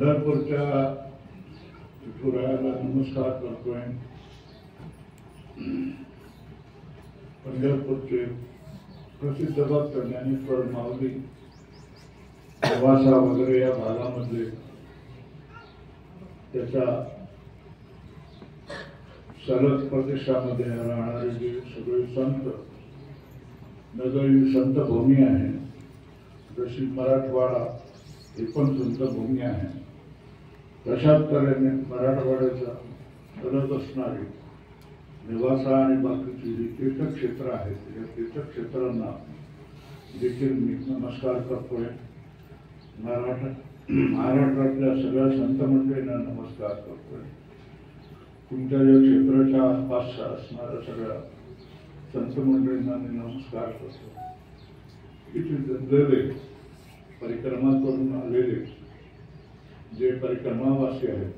पंढरपूरच्या विठुरायाला नमस्कार करतोय। पंढरपूरचे प्रसिद्ध भक्त ज्ञानेश्वर माऊली प्रवासा वगैरे या भागामध्ये त्याच्या सलग प्रदेशामध्ये राहणारे जे सगळे संत नगर ही संत भूमी आहे, जशी मराठवाडा ही पण संत भूमी आहे, तशाच तऱ्हेने मराठवाड्याचा करत असणारी निवासा आणि बाकीची जी तीर्थक्षेत्र आहेत या तीर्थक्षेत्रांना देखील मी नमस्कार करतोय। महाराष्ट्रातल्या सगळ्या संत मंडळींना नमस्कार करतोय। तुमच्या या क्षेत्राच्या आसपास असणाऱ्या सगळ्या संत मंडळींना मी नमस्कार करतो। इथे जमलेले परिक्रमा करून आलेले जे परिक्रमावासी आहेत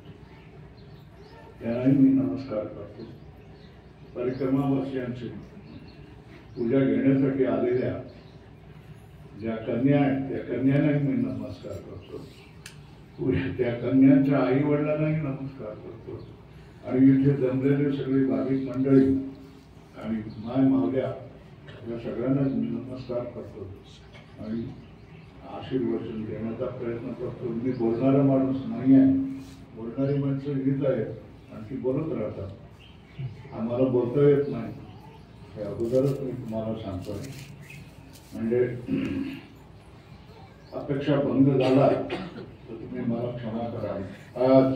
त्यांनाही मी नमस्कार करतो। परिक्रमावासियांची पूजा घेण्यासाठी आलेल्या ज्या कन्या आहेत त्या कन्यांनाही मी नमस्कार करतो। त्या कन्यांच्या आई वडिलांनाही नमस्कार करतो आणि इथे जमलेले सगळे भाविक मंडळी आणि माय मावल्या या सगळ्यांना मी नमस्कार करतो आणि आशीर्वचन देण्याचा प्रयत्न करतो। मी बोलणारा माणूस नाही आहे, बोलणारी माणसं हीच आहेत आणि ती बोलत राहतात। आम्हाला बोलता येत नाही हे अगोदरच मी तुम्हाला सांगतोय, म्हणजे अपेक्षा भंग झाला तर तुम्ही मला क्षमा करा। आज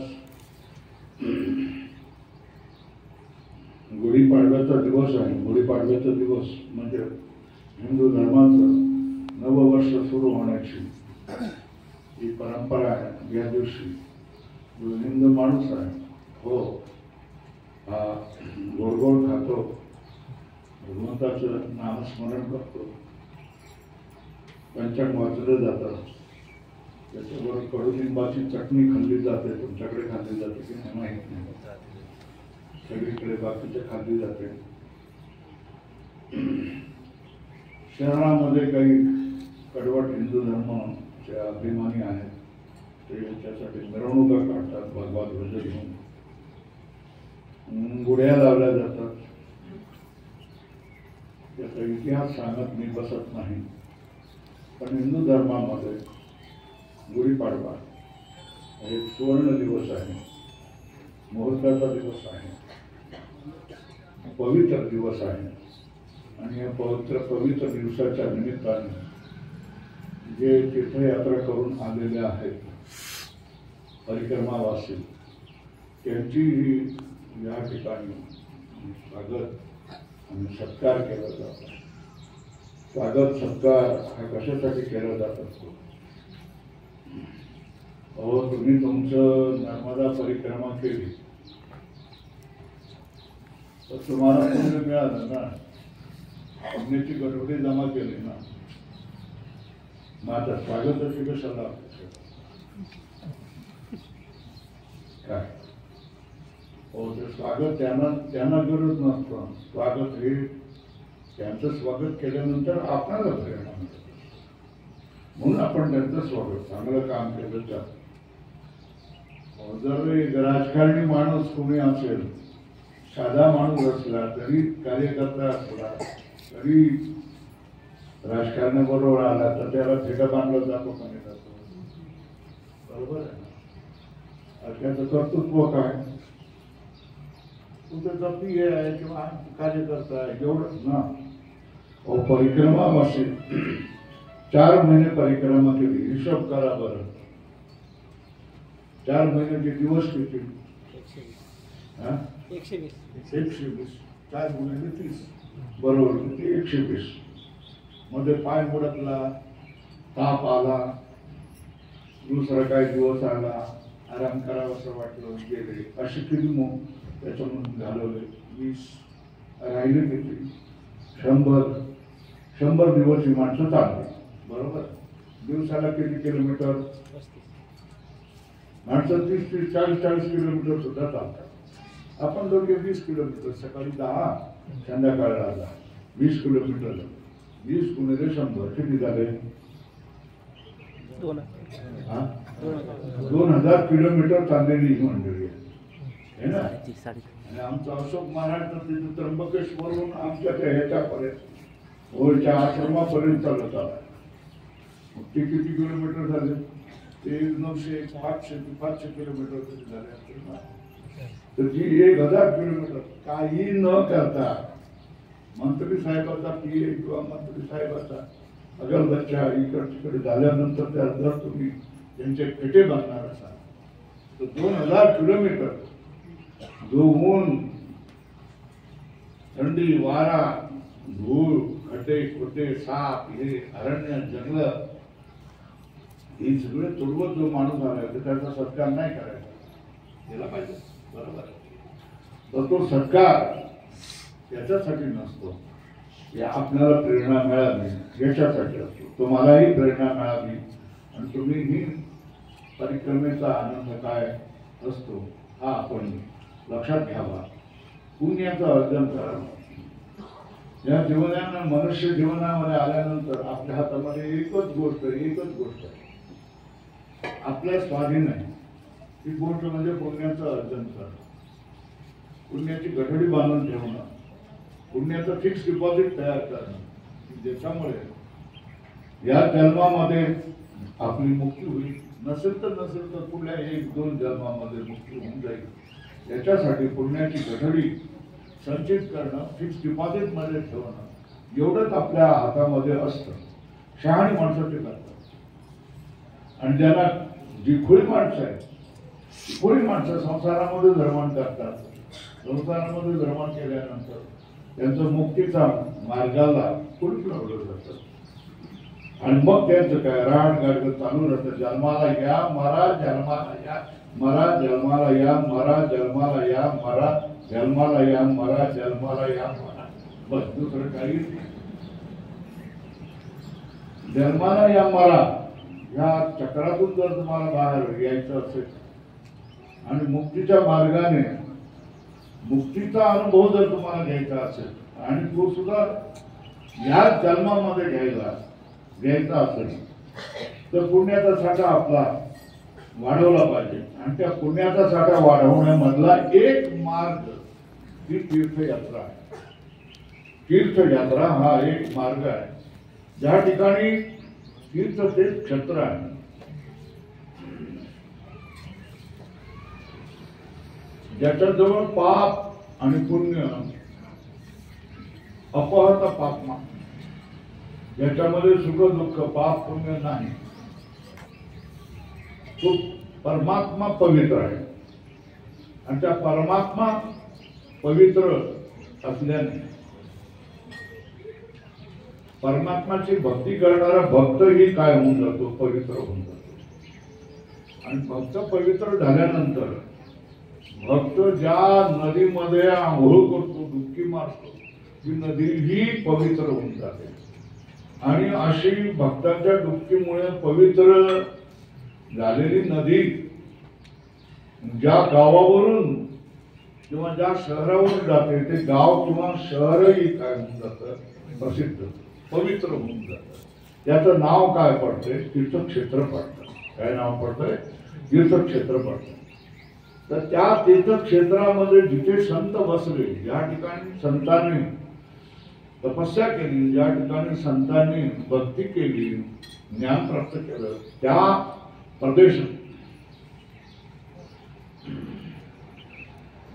गुढीपाडव्याचा दिवस आहे। गुढीपाडव्याचा दिवस म्हणजे हिंदू धर्माचं नववर्ष सुरू होण्याची ही परंपरा आहे। या दिवशी जो हिंदू माणूस आहे हो हा गोड गोड खातो, भगवंताचं नामस्मरण करतो, पंचांग वाचलं जातं, त्याच्याबरोबर कडुलिंबाची चटणी खाल्ली जाते। तुमच्याकडे खाल्ली जाते की नाही माहीत नाही, सगळीकडे बाकीचे खाल्ली जाते। शहरामध्ये काही कडवट हिंदू धर्माचे अभिमानी आहेत, ते याच्यासाठी मिरवणुका काढतात, भगवा ध्वज घेऊन गुढ्या लावल्या जातात। त्याचा इतिहास सांगत मी बसत नाही, पण हिंदू धर्मामध्ये गुढीपाडवा एक सुवर्ण दिवस आहे, मुहूर्ताचा दिवस आहे, पवित्र दिवस आहे आणि या पवित्र दिवसाच्या निमित्ताने जे तीर्थयात्रा करून आलेले आहेत परिक्रमावासी त्यांचीही या ठिकाणी स्वागत आणि सत्कार केला जातो। स्वागत सत्कार हा कशासाठी केला जात असतो? अहो तुम्ही तुमचं नर्मदा परिक्रमा केली तर तुम्हाला पुण्य मिळालं ना, पुण्याची गडबडी जमा केली ना, मग आता स्वागताची कशाला काय? हो ते स्वागत त्यांना गरज नसतं। स्वागत हे त्यांचं स्वागत केल्यानंतर आपल्याला प्रेरणा मिळते, म्हणून आपण त्यांचं स्वागत चांगलं काम केलं जातं। जर एक राजकारणी माणूस कोणी असेल, साधा माणूस असला तरी, कार्यकर्ता असला तरी राजकारणाबरोबर आला तर त्याला फेटा बांधला जातो का नाही जातो? बरोबर आहे ना? त्याचं कर्तृत्व काय? तुमचं जपी आहे किंवा कार्यकर्ता आहे एवढंच ना। परिक्रमावासी 4 महिने परिक्रमा केली, हिशोब करा बरं, 4 महिन्याचे दिवस किती? 120 4 गुणिले 30 बरोबर किती? 120। मध्ये पाय मुडकला, ताप आला, दुसरा काही दिवस आला, आराम करावा असं वाटलं, गेले, अशी किती मग त्याच्यामधून घालवले 20 राहिले किती? 100 दिवस ही माणसं चालली, बरोबर? दिवसाला किती किलोमीटर? माणसं 30-40 किलोमीटर सुद्धा चालतात। आपण दोघे 20 किलोमीटर, सकाळी 10 संध्याकाळला 20 किलोमीटर, 20 गुणिले 100 किती झाले? हा? 2000 किलोमीटर चाललेली ही मंडळी आहे ना. आणि आमचा अशोक महाराज तर तिथे त्र्यंबकेश्वरून आमच्या त्या ह्याच्यापर्यंत ओळच्या आश्रमापर्यंत चालत आला. ते किती किलोमीटर झाले? ते 900 500 किलोमीटर तरी झाले असतील ना. तर जी 1000 किलोमीटर काही न करता मंत्री साहेबाचा PA किंवा मंत्री साहेबाचा अगरबच्चा इकड तिकडे झाल्यानंतर त्या जर तुम्ही त्यांचे पेटे बांधणार असाल तर 2000 किलोमीटर जो ऊन, थंडी, वारा, धूळ, खड्डे खोटे, साप, हे अरण्य, जंगल, हे सगळे तुडवत जो माणूस आला तर त्याचा सत्कार नाही करायचा, केला पाहिजे, बरोबर. तर तो सत्कार याच्यासाठी नसतो, या आपल्याला प्रेरणा मिळाली याच्यासाठी असतो. तुम्हालाही प्रेरणा मिळाली आणि तुम्ही ही परिक्रमेचा आनंद काय असतो हा आपण लक्षात घ्यावा. पुण्याचं अर्जन करावं. या जीवनानं मनुष्य जीवनामध्ये आल्यानंतर आपल्या हातामध्ये एकच गोष्ट आहे, आपल्या स्वाधीन आहे. ती गोष्ट म्हणजे पुण्याचं अर्जन करणं, पुण्याची गठडी बांधून ठेवणं, पुण्याचं फिक्स डिपॉझिट तयार करणं, ज्याच्यामुळे या जन्मामध्ये आपली मुक्ती होईल. नसेल तर पुढल्या 1-2 जन्मामध्ये मुक्ती होऊन जाईल. याच्यासाठी पुण्याची गठडी संचित करणं, फिक्स डिपॉझिट मध्ये ठेवणं, एवढंच आपल्या हातामध्ये असतं. शहाणी माणसं ते करतात. आणि ज्यांना जी खुळी माणसं आहेत, खुळी माणसं संसारामध्ये धर्माण करतात. संसारामध्ये धर्माण केल्यानंतर त्यांचं मुक्तीचा मार्गाला कुलूप लावलं जातं. आणि मग त्यांचं काय राड गाडगं चालू राहतं. जन्माला या मरा, जन्माला या मरा, जन्माला या मरा, जन्माला या मरा, जन्माला या मरा, जन्माला या मरा, बस दुसरं काही नाही. जन्माला या मरा या चक्रातून जर तुम्हाला बाहेर यायचं असेल आणि मुक्तीच्या मार्गाने मुक्तीचा अनुभव जर तुम्हाला घ्यायचा असेल आणि तो सुद्धा या जन्मामध्ये घ्यायचा असेल तर पुण्याचा साठा आपला वाढवला पाहिजे. आणि त्या पुण्याचा साठा वाढवण्यामधला एक मार्ग ही तीर्थयात्रा आहे. तीर्थयात्रा हा एक मार्ग आहे, ज्या ठिकाणी तीर्थ ते क्षेत्र आहे. ज्याच्याजवळ पाप आणि पुण्य अपहत पापमा, ज्याच्यामध्ये सुख दुःख पाप पुण्य नाही, तो परमात्मा पवित्र आहे. आणि त्या परमात्मा पवित्र असल्याने परमात्माची भक्ती करणारा भक्तही काय होऊन जातो, पवित्र होऊन जातो. आणि भक्त पवित्र झाल्यानंतर भक्त ज्या नदीमध्ये आंघोळ करतो, डुबकी मारतो, ती नदी ही पवित्र होऊन जाते. आणि अशी भक्तांच्या डुबकीमुळे पवित्र झालेली नदी ज्या गावावरून किंवा ज्या शहरावरून जाते ते गाव किंवा शहरही काय होऊन जातं, प्रसिद्ध पवित्र होऊन जातं. त्याचं नाव काय पडतंय, तीर्थक्षेत्र पडतं. काय नाव पडतंय, तीर्थक्षेत्र पडतं. तर त्या तीर्थक्षेत्रामध्ये जिथे संत बसले, ज्या ठिकाणी संतांनी तपस्या केली, ज्या ठिकाणी संतांनी भक्ती केली, ज्ञान प्राप्त केलं,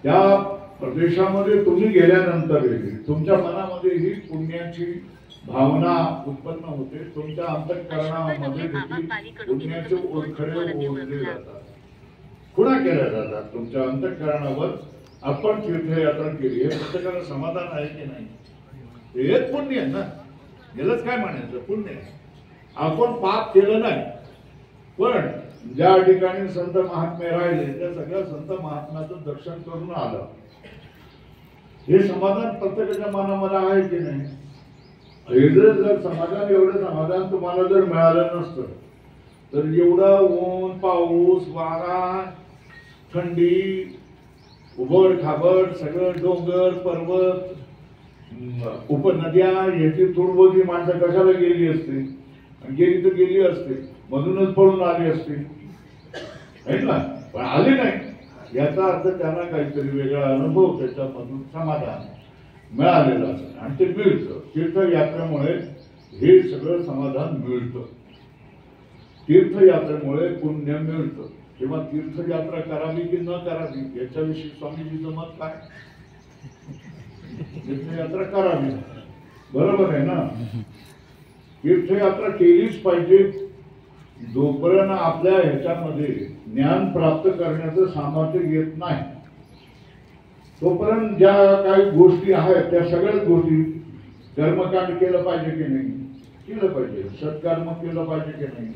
त्या प्रदेशामध्ये तुम्ही गेल्यानंतर तुमच्या मनामध्ये ही पुण्याची भावना उत्पन्न होते. तुमच्या अंतःकरणामध्ये पुण्याचे ओरखडे ओढले जातात, खुणा केल्या जातात. तुमच्या अंतःकरणावर आपण तीर्थयात्रा केली, हे प्रत्येकाला समाधान आहे की नाही? हेच पुण्य आहे ना, यालाच काय म्हणायचं, पुण्य आहे. आपण पाप केलं नाही, पण ज्या ठिकाणी संत महात्मे राहिले त्या सगळ्या संत महात्म्याचं दर्शन करून आलं, हे समाधान प्रत्येकाच्या मनामध्ये आहे की नाही? जर समाधान, एवढं समाधान तुम्हाला जर मिळालं नसतं तर एवढा ऊन, पाऊस, वारा, थंडी, उबड खाबड, सगळं डोंगर पर्वत, उपनद्या, याची तुडबोधी माणसं कशाला गेली असते? गेली तर गेली असते, मधूनच पळून आली असती है ना, पण आली नाही याचा अर्थ त्यांना काहीतरी वेगळा अनुभव त्याच्यामधून समाधान मिळालेलं असतं आणि ते मिळतं. तीर्थयात्रेमुळे हे सगळं समाधान मिळतं. तीर्थयात्रेमुळे पुण्य मिळतं. किंवा तीर्थयात्रा करावी की न करावी याच्याविषयी स्वामीजीचं मत काय? तीर्थयात्रा करावी, बरोबर आहे ना. तीर्थयात्रा केलीच पाहिजे. जोपर्यंत आपल्या ह्याच्यामध्ये ज्ञान प्राप्त करण्याचं सामर्थ्य येत नाही तोपर्यंत ज्या काही गोष्टी आहेत त्या सगळ्याच गोष्टी, कर्मकांड केलं पाहिजे की नाही, केलं पाहिजे. सत्कर्म केलं पाहिजे की नाही,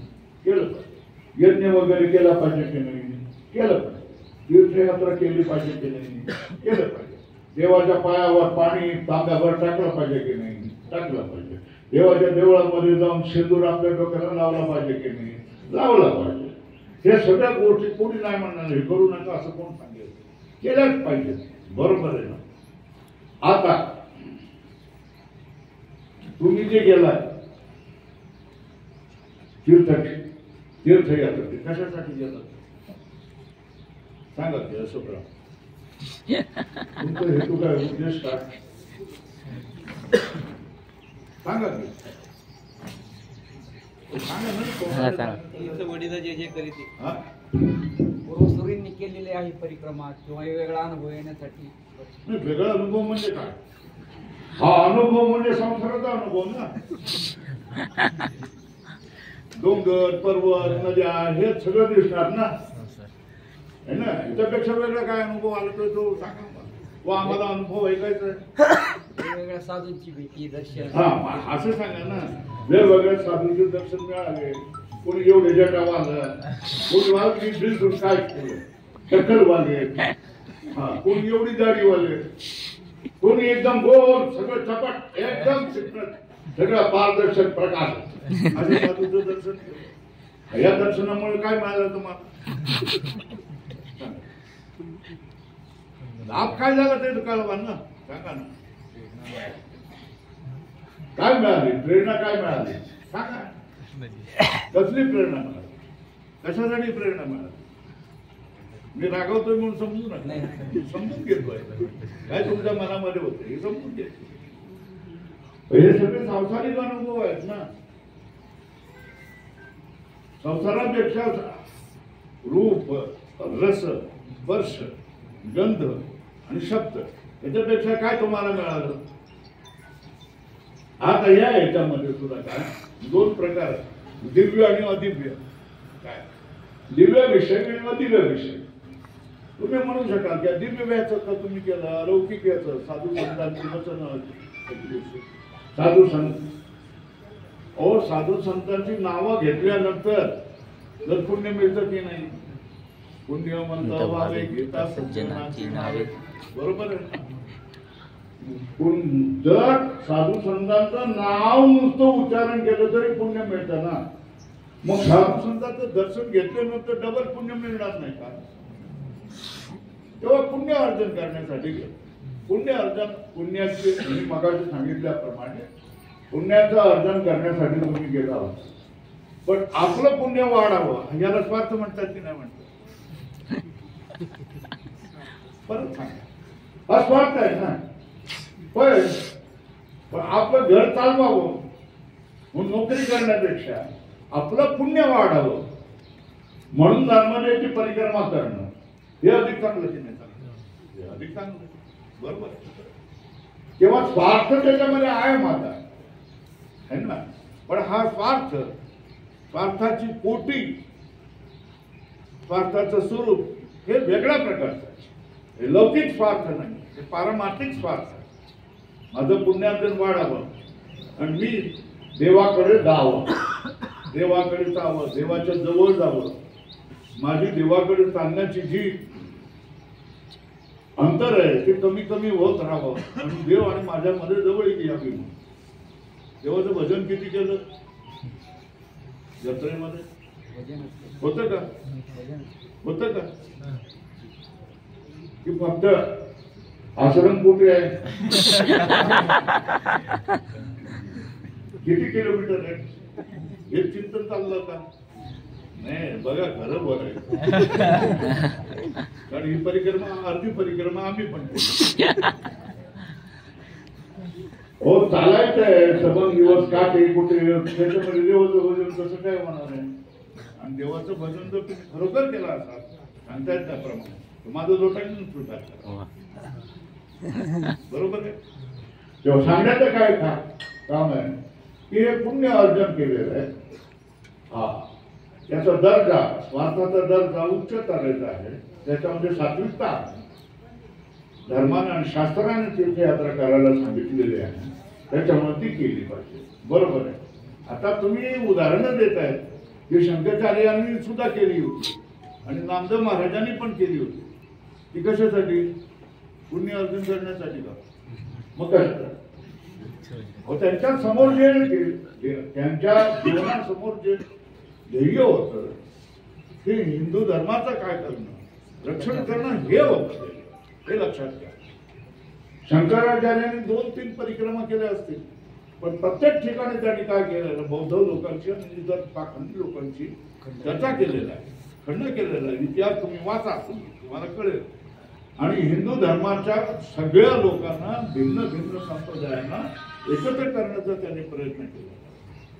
केलं पाहिजे. यज्ञ वगैरे केला पाहिजे की नाही, केलं पाहिजे. तीर्थयात्रा केली पाहिजे की नाही, केलं पाहिजे. देवाच्या पायावर पाणी तांब्यावर टाकलं पाहिजे की नाही, टाकलं पाहिजे. देवाच्या देवळामध्ये जाऊन शेंदूर आपल्या डोक्याला लावला पाहिजे की नाही, लावला पाहिजे. हे सगळ्या गोष्टी कोणी नाही म्हणणार हे करू नका असं कोण सांगेल, केल्याच पाहिजे, बरोबर आहे ना. आता तुम्ही जे गेलाय तीर्थयात्रेत कशासाठी गेला सांगा ते अशोकराव, तुमचा हेतू काय, उद्देश काय सांगा की. पूर्वसुरींनी केलेली आहे परिक्रमा किंवा वेगळा अनुभव येण्यासाठी. वेगळा अनुभव म्हणजे काय? हा अनुभव म्हणजे संसाराचा अनुभव ना. डोंगर पर्वत नद्या हे सगळं दिसणार ना, है ना. याच्यापेक्षा वेगळा काय अनुभव आला तर तो सांगा व आम्हाला अनुभव ऐकायचा आहे. वेगवेगळ्या साधूंची भेटी दर्शन, हा असं सांगा ना. वेगवेगळ्या साधूंचे दर्शन मिळाले. कोणी एवढे जटाव आलं, कोणी वाजली बिलकुल काय टक्कल वाले, हा कोणी एवढी दाढी वाले, कोणी एकदम गोल सगळं चपट एकदम सगळं पारदर्शक प्रकाश असे साधूचं दर्शन केलं. या दर्शनामुळे काय मिळालं तुम्हाला? लाभ काय झाला ते कळवा ना, सांगा ना. काय मिळाली प्रेरणा, काय मिळाली सांगा. कसली प्रेरणा मिळाली, कशासाठी प्रेरणा मिळाली? मी रागवतोय म्हणून समजू नका, समजून घेतोय काय तुमच्या मनामध्ये होतं हे समजून घेतो. हे सगळे सांसारिक अनुभव आहेत ना. संसारापेक्षा रूप रस स्पर्श गंध आणि शब्द याच्यापेक्षा काय तुम्हाला मिळालं? आता या याच्यामध्ये सुद्धा काय दोन प्रकार, दिव्य आणि अदिव्य. काय दिव्य विषय आणि अदिव्य विषय. तुम्ही म्हणू शकाल की दिव्य याचं का तुम्ही केलं, अलौकिक याचं साधू संतांची वचन, साधू संत ओ साधू संतांची नावं घेतल्यानंतर जर पुण्य मिळतं की नाही? पुण्यवंत व्हावे गीता सज्जनाची नावे, बरोबर आहे. जर साधू संतांचं नाव नुसतं उच्चारण केलं तरी पुण्य मिळतं ना. मग साधू संतांचं दर्शन घेतल्यानंतर डबल पुण्य मिळणार नाही का? तेव्हा पुण्य अर्जन करण्यासाठी पुण्य अर्जन, पुण्याचे मी मगाशी सांगितल्याप्रमाणे पुण्याचं अर्जन करण्यासाठी तुम्ही गेला आहात. पण आपलं पुण्य वाढावं याला स्वार्थ म्हणतात की नाही म्हणतात? परत सांगा, हा स्वार्थ आहे ना. पण आपलं घर चालवावं म्हणून नोकरी करण्यापेक्षा आपलं पुण्य वाढावं म्हणून नर्मदेची परिक्रमा करणं हे अधिक चांगलं की नाही चांगलं? हे अधिक चांगलं, बरोबर. तेव्हा स्वार्थ त्याच्यामध्ये आहे माझा, है ना. पण हा स्वार्थ, स्वार्थाची कोटी, स्वार्थाचं स्वरूप हे वेगळ्या प्रकारचं आहे. हे लौकिक स्वार्थ नाही, हे पारमार्थिक स्वार्थ आहे. माझं पुण्यार्जन वाढावं आणि मी देवाकडे जावं, देवाकडे जावं, देवाच्या जवळ जावं. माझी देवाकडे चालण्याची जी अंतर आहे ते कमी कमी होत राहावं आणि देव आणि माझ्यामध्ये जवळीक यावी. देवाचं भजन किती केलं जत्रेमध्ये? होतं का? होतं का? की फक्त आश्रम कुठे आहे? किती किलोमीटर आहे हे चिंतन चाललं का? नाही बघा खरं बोलायचं कारण ही परिक्रमा अर्धी परिक्रमा आम्ही पण केली. हो चालायचंय सबंध दिवस का ते कुठे त्याच्यामध्ये देवाचं भजन कसं काय होणार आहे. आणि देवाचं भजन जर तुम्ही खरोखर केला असाल सांगतायत त्याप्रमाणे माझं लोटांनी सुद्धा बरोबर आहे. तेव्हा सांगण्याचं काय काम आहे की हे पुण्य अर्जन केलेलं आहे. हा त्याचा दर्जा स्वार्थाचा दर्जा उच्च तऱ्हेचा आहे. त्याच्यामध्ये सात्विकता धर्माने आणि शास्त्राने तीर्थयात्रा करायला सांगितलेली आहे. त्याच्यामुळे ती केली पाहिजे. बरोबर आहे. आता तुम्ही उदाहरणं देत आहेत की शंकराचार्यांनी सुद्धा केली होती आणि नामदेव महाराजांनी पण केली होती. ती कशासाठी पुण्य अर्जन करण्यासाठी का मग कशासाठी त्यांच्या समोर जे त्यांच्या जीवनासमोर जे ध्येय होतं ते हिंदू धर्माचं काय करणं रक्षण करणं हे होतं. हे लक्षात घ्या. शंकराचार्यांनी 2-3 परिक्रमा केल्या असतील पण प्रत्येक ठिकाणी त्यांनी काय केलेलं बौद्ध लोकांची आणि इतर पाखंडी लोकांची चर्चा केलेला आहे. खंड केलेला आहे. इतिहास तुम्ही वाचा तुम्हाला कळेल. आणि हिंदू धर्माच्या सगळ्या लोकांना भिन्न भिन्न संप्रदायांना एकत्र करण्याचा त्यांनी प्रयत्न केला.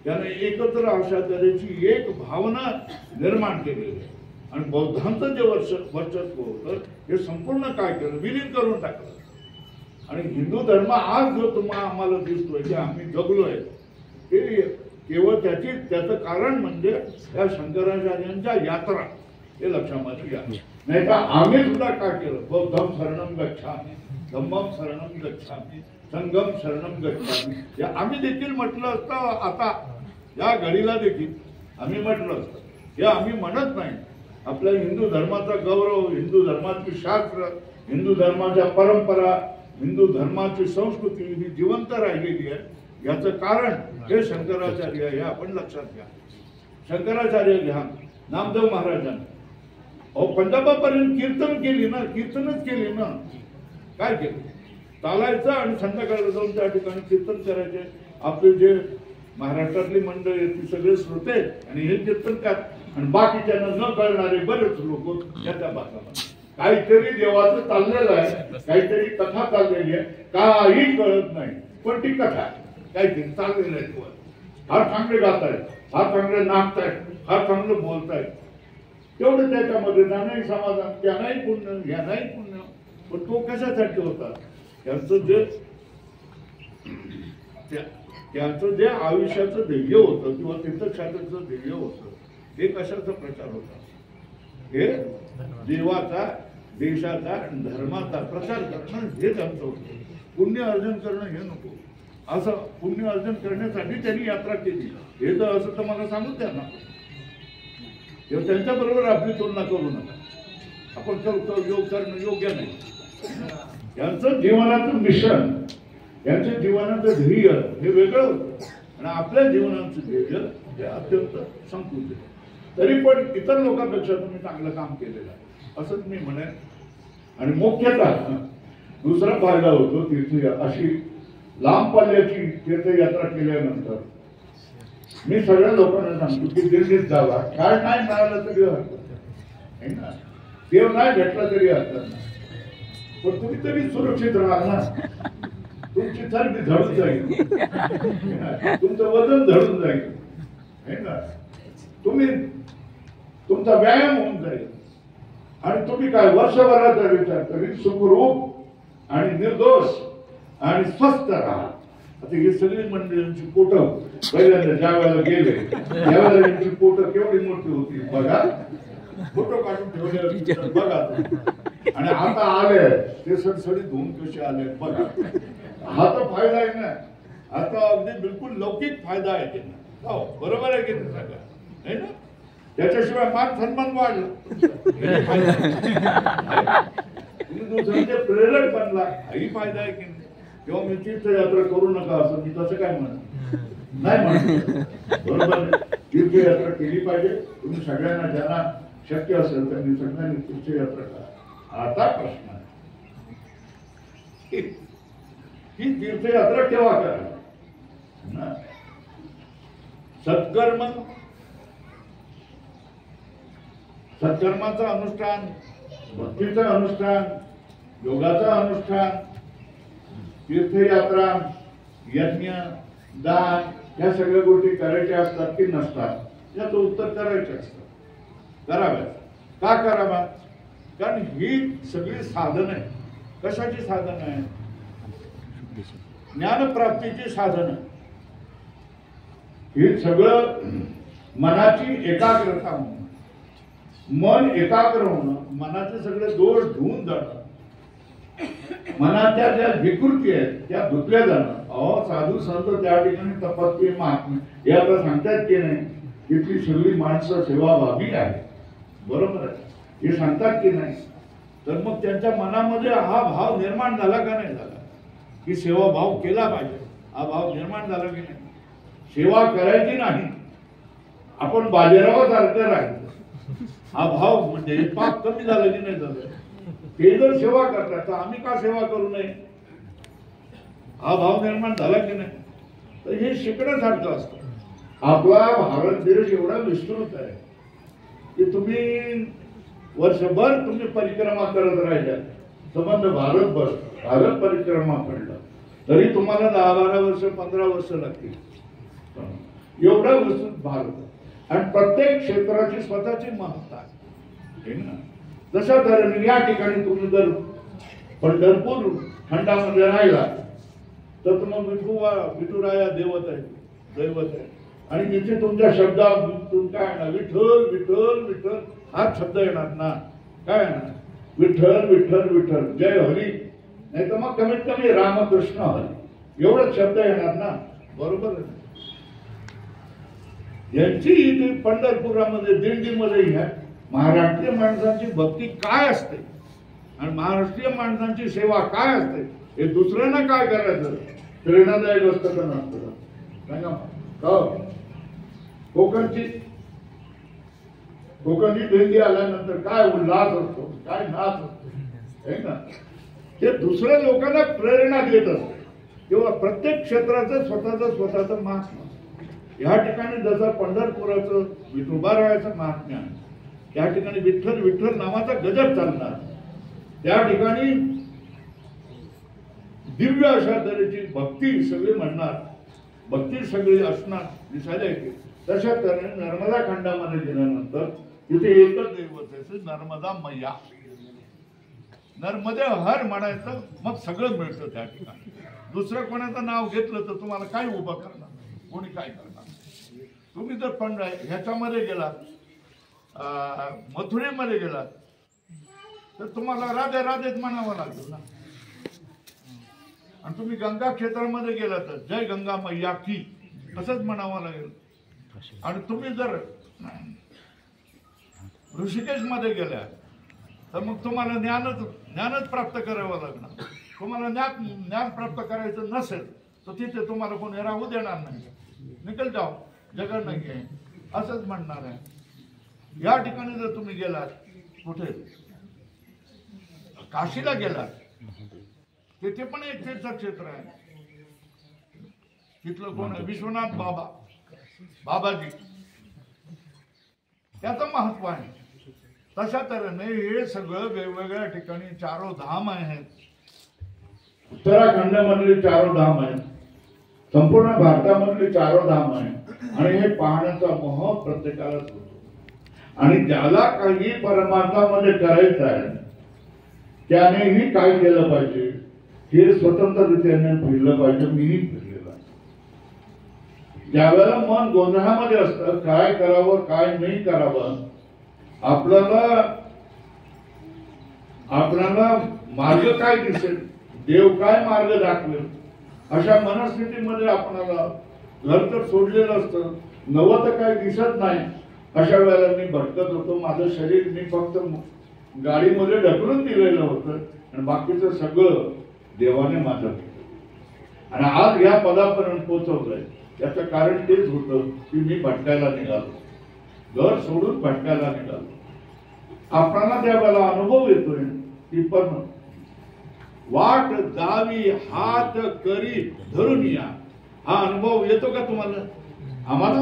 त्याने एकत्र अशा तऱ्हेची एक भावना निर्माण केलेली आहे. आणि बौद्धांचं जे वर्चस्व होतं हे संपूर्ण काय केलं विलीन करून टाकलं. आणि हिंदू धर्म आज जो तुम्हाला आम्हाला दिसतोय की आम्ही जगलोय ते केवळ त्याचं कारण म्हणजे त्या शंकराचार्यांच्या यात्रा. हे लक्षामध्ये घ्या. नाही तर आम्ही सुद्धा काय केलं बौद्धम शरणम गच्छामि धम्मम शरणम गच्छामि संघम शरणम गच्छामि हे आम्ही देखील म्हटलं असतं. आता या घडीला देखील आम्ही म्हटलं असतं. हे आम्ही म्हणत नाही. आपल्या हिंदू धर्माचा गौरव हिंदू धर्माची शास्त्र हिंदू धर्माच्या परंपरा हिंदू धर्माची संस्कृती ही जिवंत राहिलेली आहे. याचं कारण हे शंकराचार्य हे आपण लक्षात घ्या. शंकराचार्य घ्या नामदेव महाराजांनी पंजाबापर्यंत कीर्तन केली ना कीर्तनच केली ना. काय केलं चालायचं आणि संध्याकाळी जाऊन त्या ठिकाणी कीर्तन करायचे. आपले जे महाराष्ट्रातली मंडळी आहेत ती सगळे श्रोते आणि हे कीर्तनकार आणि बाकीच्यांना न कळणारे बरेच लोक त्या भागामध्ये काहीतरी देवाचं चाललेलं आहे काहीतरी कथा चाललेली आहे काही कळत नाही पण ती कथा काहीतरी चाललेलं आहे. फार चांगले गातायत फार चांगले नाचतायत फार चांगलं बोलतायत तेवढं त्याच्यामध्ये त्यांनाही समाधान त्यांनाही पुण्य ह्यानाही पुण्य. पण तो कशासाठी होता त्यांचं जे आयुष्याचं ध्येय होतं किंवा तीर्थक्षेत्राचं ध्येय होतं हे कशाचा प्रचार होता. हे देवाचा देशाचा धर्माचा प्रचार करणं हे त्यांचं होतं. पुण्य अर्जन करणं हे नको. असं पुण्य अर्जन करण्यासाठी त्यांनी यात्रा केली हे तर असं तर मला सांगू त्यांना त्यांच्या बरोबर आपली तुलना करू नका. आपण करतो योग करणं योग्य नाही. यांचं जीवनाचं मिशन यांच्या जीवनाचं ध्येय हे वेगळं होतं आणि आपल्या जीवनाचं ध्येय हे अत्यंत संकुचित. तरी पण इतर लोकांपेक्षा तुम्ही चांगलं काम केलेलं आहे असंच मी म्हणेन. आणि मुख्यतः दुसरा फायदा होतो तीर्थ अशी लांब पल्ल्याची तीर्थयात्रा केल्यानंतर मी सगळ्या लोकांना सांगतो की दिल्लीत जावा काय नाही मिळालं तरी हरकत नाही. देव नाही भेटला तरी हरकत नाही पण तुम्ही तरी सुरक्षित राहा ना. तुमची चरबी झडून जाईल तुमचं वजन झडून जाईल ना. तुम्ही तुमचा व्यायाम होऊन जाईल आणि तुम्ही काय वर्षभराचा विचार तरी सुखरूप आणि निर्दोष आणि स्वस्थ राहा. आता ही सगळी मंडळींची पोटं पहिल्यांदा ज्या वेळेला गेले त्यावेळेला त्यांची पोटं केवढी मोठी होती बघा. फोटो काढून ठेवले बघा. आणि आता आले ते सडसडी धुवून कसे आले बघा. हा तर फायदा आहे ना. आता अगदी बिलकुल लौकिक फायदा आहे त्यांना. हो बरोबर आहे की नाही सगळं नाही ना. त्याच्याशिवाय मान सन्मान वाढला तुम्ही दुसऱ्यांचे प्रेरक बनला हाही फायदा आहे की नाही. तेव्हा मी तीर्थयात्रा करू नका असं मी तसं काय म्हणत नाही म्हणत. बरोबर तीर्थयात्रा केली पाहिजे. तुम्ही सगळ्यांना ज्यांना शक्य असेल त्यांनी सगळ्यांनी तीर्थयात्रा करा. आता प्रश्न आहे ही तीर्थयात्रा केव्हा करावी. सत्कर्म सत्कर्माचं अनुष्ठान, भक्तीचं अनुष्ठान, योगाचं अनुष्ठान, तीर्थयात्रा, यज्ञ, दान या सगळ्या गोष्टी करायच्या असतात की नसतात याचं उत्तर करायचे असतं. कराव्यात. का करावा? कारण ही सगळी साधन आहे. कशाची साधन आहे? ज्ञानप्राप्तीची साधन. हे सगळं मनाची एकाग्रता होणं, मन एकाग्र होणं, मनाचे सगळे दोष धुवून जाणं, मनाच्या ज्या विकृती आहेत त्या धुतल्या जाणं. अहो साधू संत त्या ठिकाणी तपस्वी महात्मे हे आता सांगतात की नाही, इथली सगळी माणसं सेवाभावी आहे, बरोबर आहे, हे सांगतात की नाही. तर मग त्यांच्या मनामध्ये हा भाव निर्माण झाला का नाही झाला की सेवा भाव केला पाहिजे? हा भाव निर्माण झाला की नाही? सेवा करायची नाही, आपण बाजीरावासारखं राहायचं, हा भाव म्हणजे पाप कमी झालं की नाही झालं? ते जर सेवा करतात तर आम्ही का सेवा करू नये, हा भाव निर्माण झाला की नाही? तर हे शिकण्यासारखं असतं. आपला भारत देश एवढा विस्तृत आहे की तुम्ही वर्षभर तुम्ही परिक्रमा करत राहिल्या, संबंध भारत परिक्रमा पडला तरी तुम्हाला 10-12 वर्ष 15 वर्ष लागतील. एवढा विस्तृत भारत आणि प्रत्येक क्षेत्राची स्वतःची महत्ता आहे ना. जशा तऱ्हेने या ठिकाणी तुम्ही जर पंढरपूर खंडामध्ये राहिला तर मग विठुराया दैवत आहे आणि तिथे तुमच्या शब्दातून काय येणार? विठ्ठल विठ्ठल विठ्ठल हाच शब्द येणार ना. काय येणार? विठ्ठल विठ्ठल विठ्ठल जय हरी, नाही तर मग कमीत कमी रामकृष्ण हरी एवढंच शब्द येणार ना, बरोबर आहे. यांची इथे पंढरपुरामध्ये दिंडीमध्ये ह्या महाराष्ट्रीय माणसांची भक्ती काय असते आणि महाराष्ट्रीय माणसांची सेवा काय असते हे दुसऱ्यांना काय करायचं प्रेरणादायक असतं का नसतं? सांगा का? कोकणची दिंडी आल्यानंतर काय उल्हास असतो, काय नाच असतो, है ना. ते दुसऱ्या लोकांना प्रेरणा देत असते. तेव्हा प्रत्येक क्षेत्राचं स्वतःचं महात्मा. या ठिकाणी जसं पंढरपुराचं विठोबारायाचं महात्म्य आहे, त्या ठिकाणी विठ्ठल विठ्ठल नावाचा गजर चालणार, त्या ठिकाणी दिव्य अशा तऱ्हेची भक्ती सगळी म्हणणार, भक्ती सगळी असणार दिसायला येते. तशा तऱ्हेने नर्मदा खंडामध्ये गेल्यानंतर तिथे एकच दैवत आहे, नर्मदा मैया. नर्मदे हर म्हणायचं, मग सगळं मिळतं त्या ठिकाणी. दुसरं कोणाचं नाव घेतलं तर तुम्हाला काय उभं करणार, कोणी काय करणार? तुम्ही जर पण ह्याच्यामध्ये गेलात, मथुरेमध्ये गेलात तर तुम्हाला राधे राधेच म्हणावं लागेल ना. आणि तुम्ही गंगा क्षेत्रामध्ये गेला तर जय गंगा मैया की असंच म्हणावं लागेल. आणि तुम्ही जर ऋषिकेश मध्ये गेल्या तर मग तुम्हाला ज्ञानच प्राप्त करावं लागणार. तुम्हाला ज्ञान प्राप्त करायचं नसेल तर तिथे तुम्हाला कोणी राहू देणार नाही. निकल जाओ, जगत नाही आहे असंच म्हणणार आहे. या ठिकाणी जर तुम्ही गेलात, कुठे काशीला गेलात, तिथे पण एक तीर्थक्षेत्र आहे. तिथलं कोण? विश्वनाथ बाबाजी, त्याचं महत्व आहे. तशा तऱ्हेने हे सगळं वेगवेगळ्या ठिकाणी चारोधाम आहेत. उत्तराखंडामधले चारोधाम आहेत, संपूर्ण भारतामधले चारोधाम आहे. आणि हे पाहण्याचा मोह प्रत्येकालाच होतो. आणि ज्याला काही परमार्थामध्ये करायचं आहे त्यानेही काय केलं पाहिजे, हे स्वतंत्ररित्याने फिरलं पाहिजे. मीही फिरलेला आहे. ज्यावेळेला मन गोंधळामध्ये असतं, काय करावं काय नाही करावं, आपल्याला मार्ग काय दिसेल, देव काय मार्ग दाखवेल, अशा मनस्थितीमध्ये आपल्याला घर तर सोडलेलं असतं, नवं तर काही दिसत नाही. अशा वेळेला मी भटकत होतो. माझं शरीर मी फक्त गाडीमध्ये ढकलून दिलेलं होतं आणि बाकीचं सगळं देवाने माझं केलं. आणि आज या पदापर्यंत पोहोचवलंय. याचं कारण तेच होतं की मी भटकायला निघालो, घर सोडून भटकायला निघालो. आपल्याला त्यावेळेला अनुभव येतोय की पण वाट जावी हात करी धरून या. हा अनुभव येतो का तुम्हाला? आम्हाला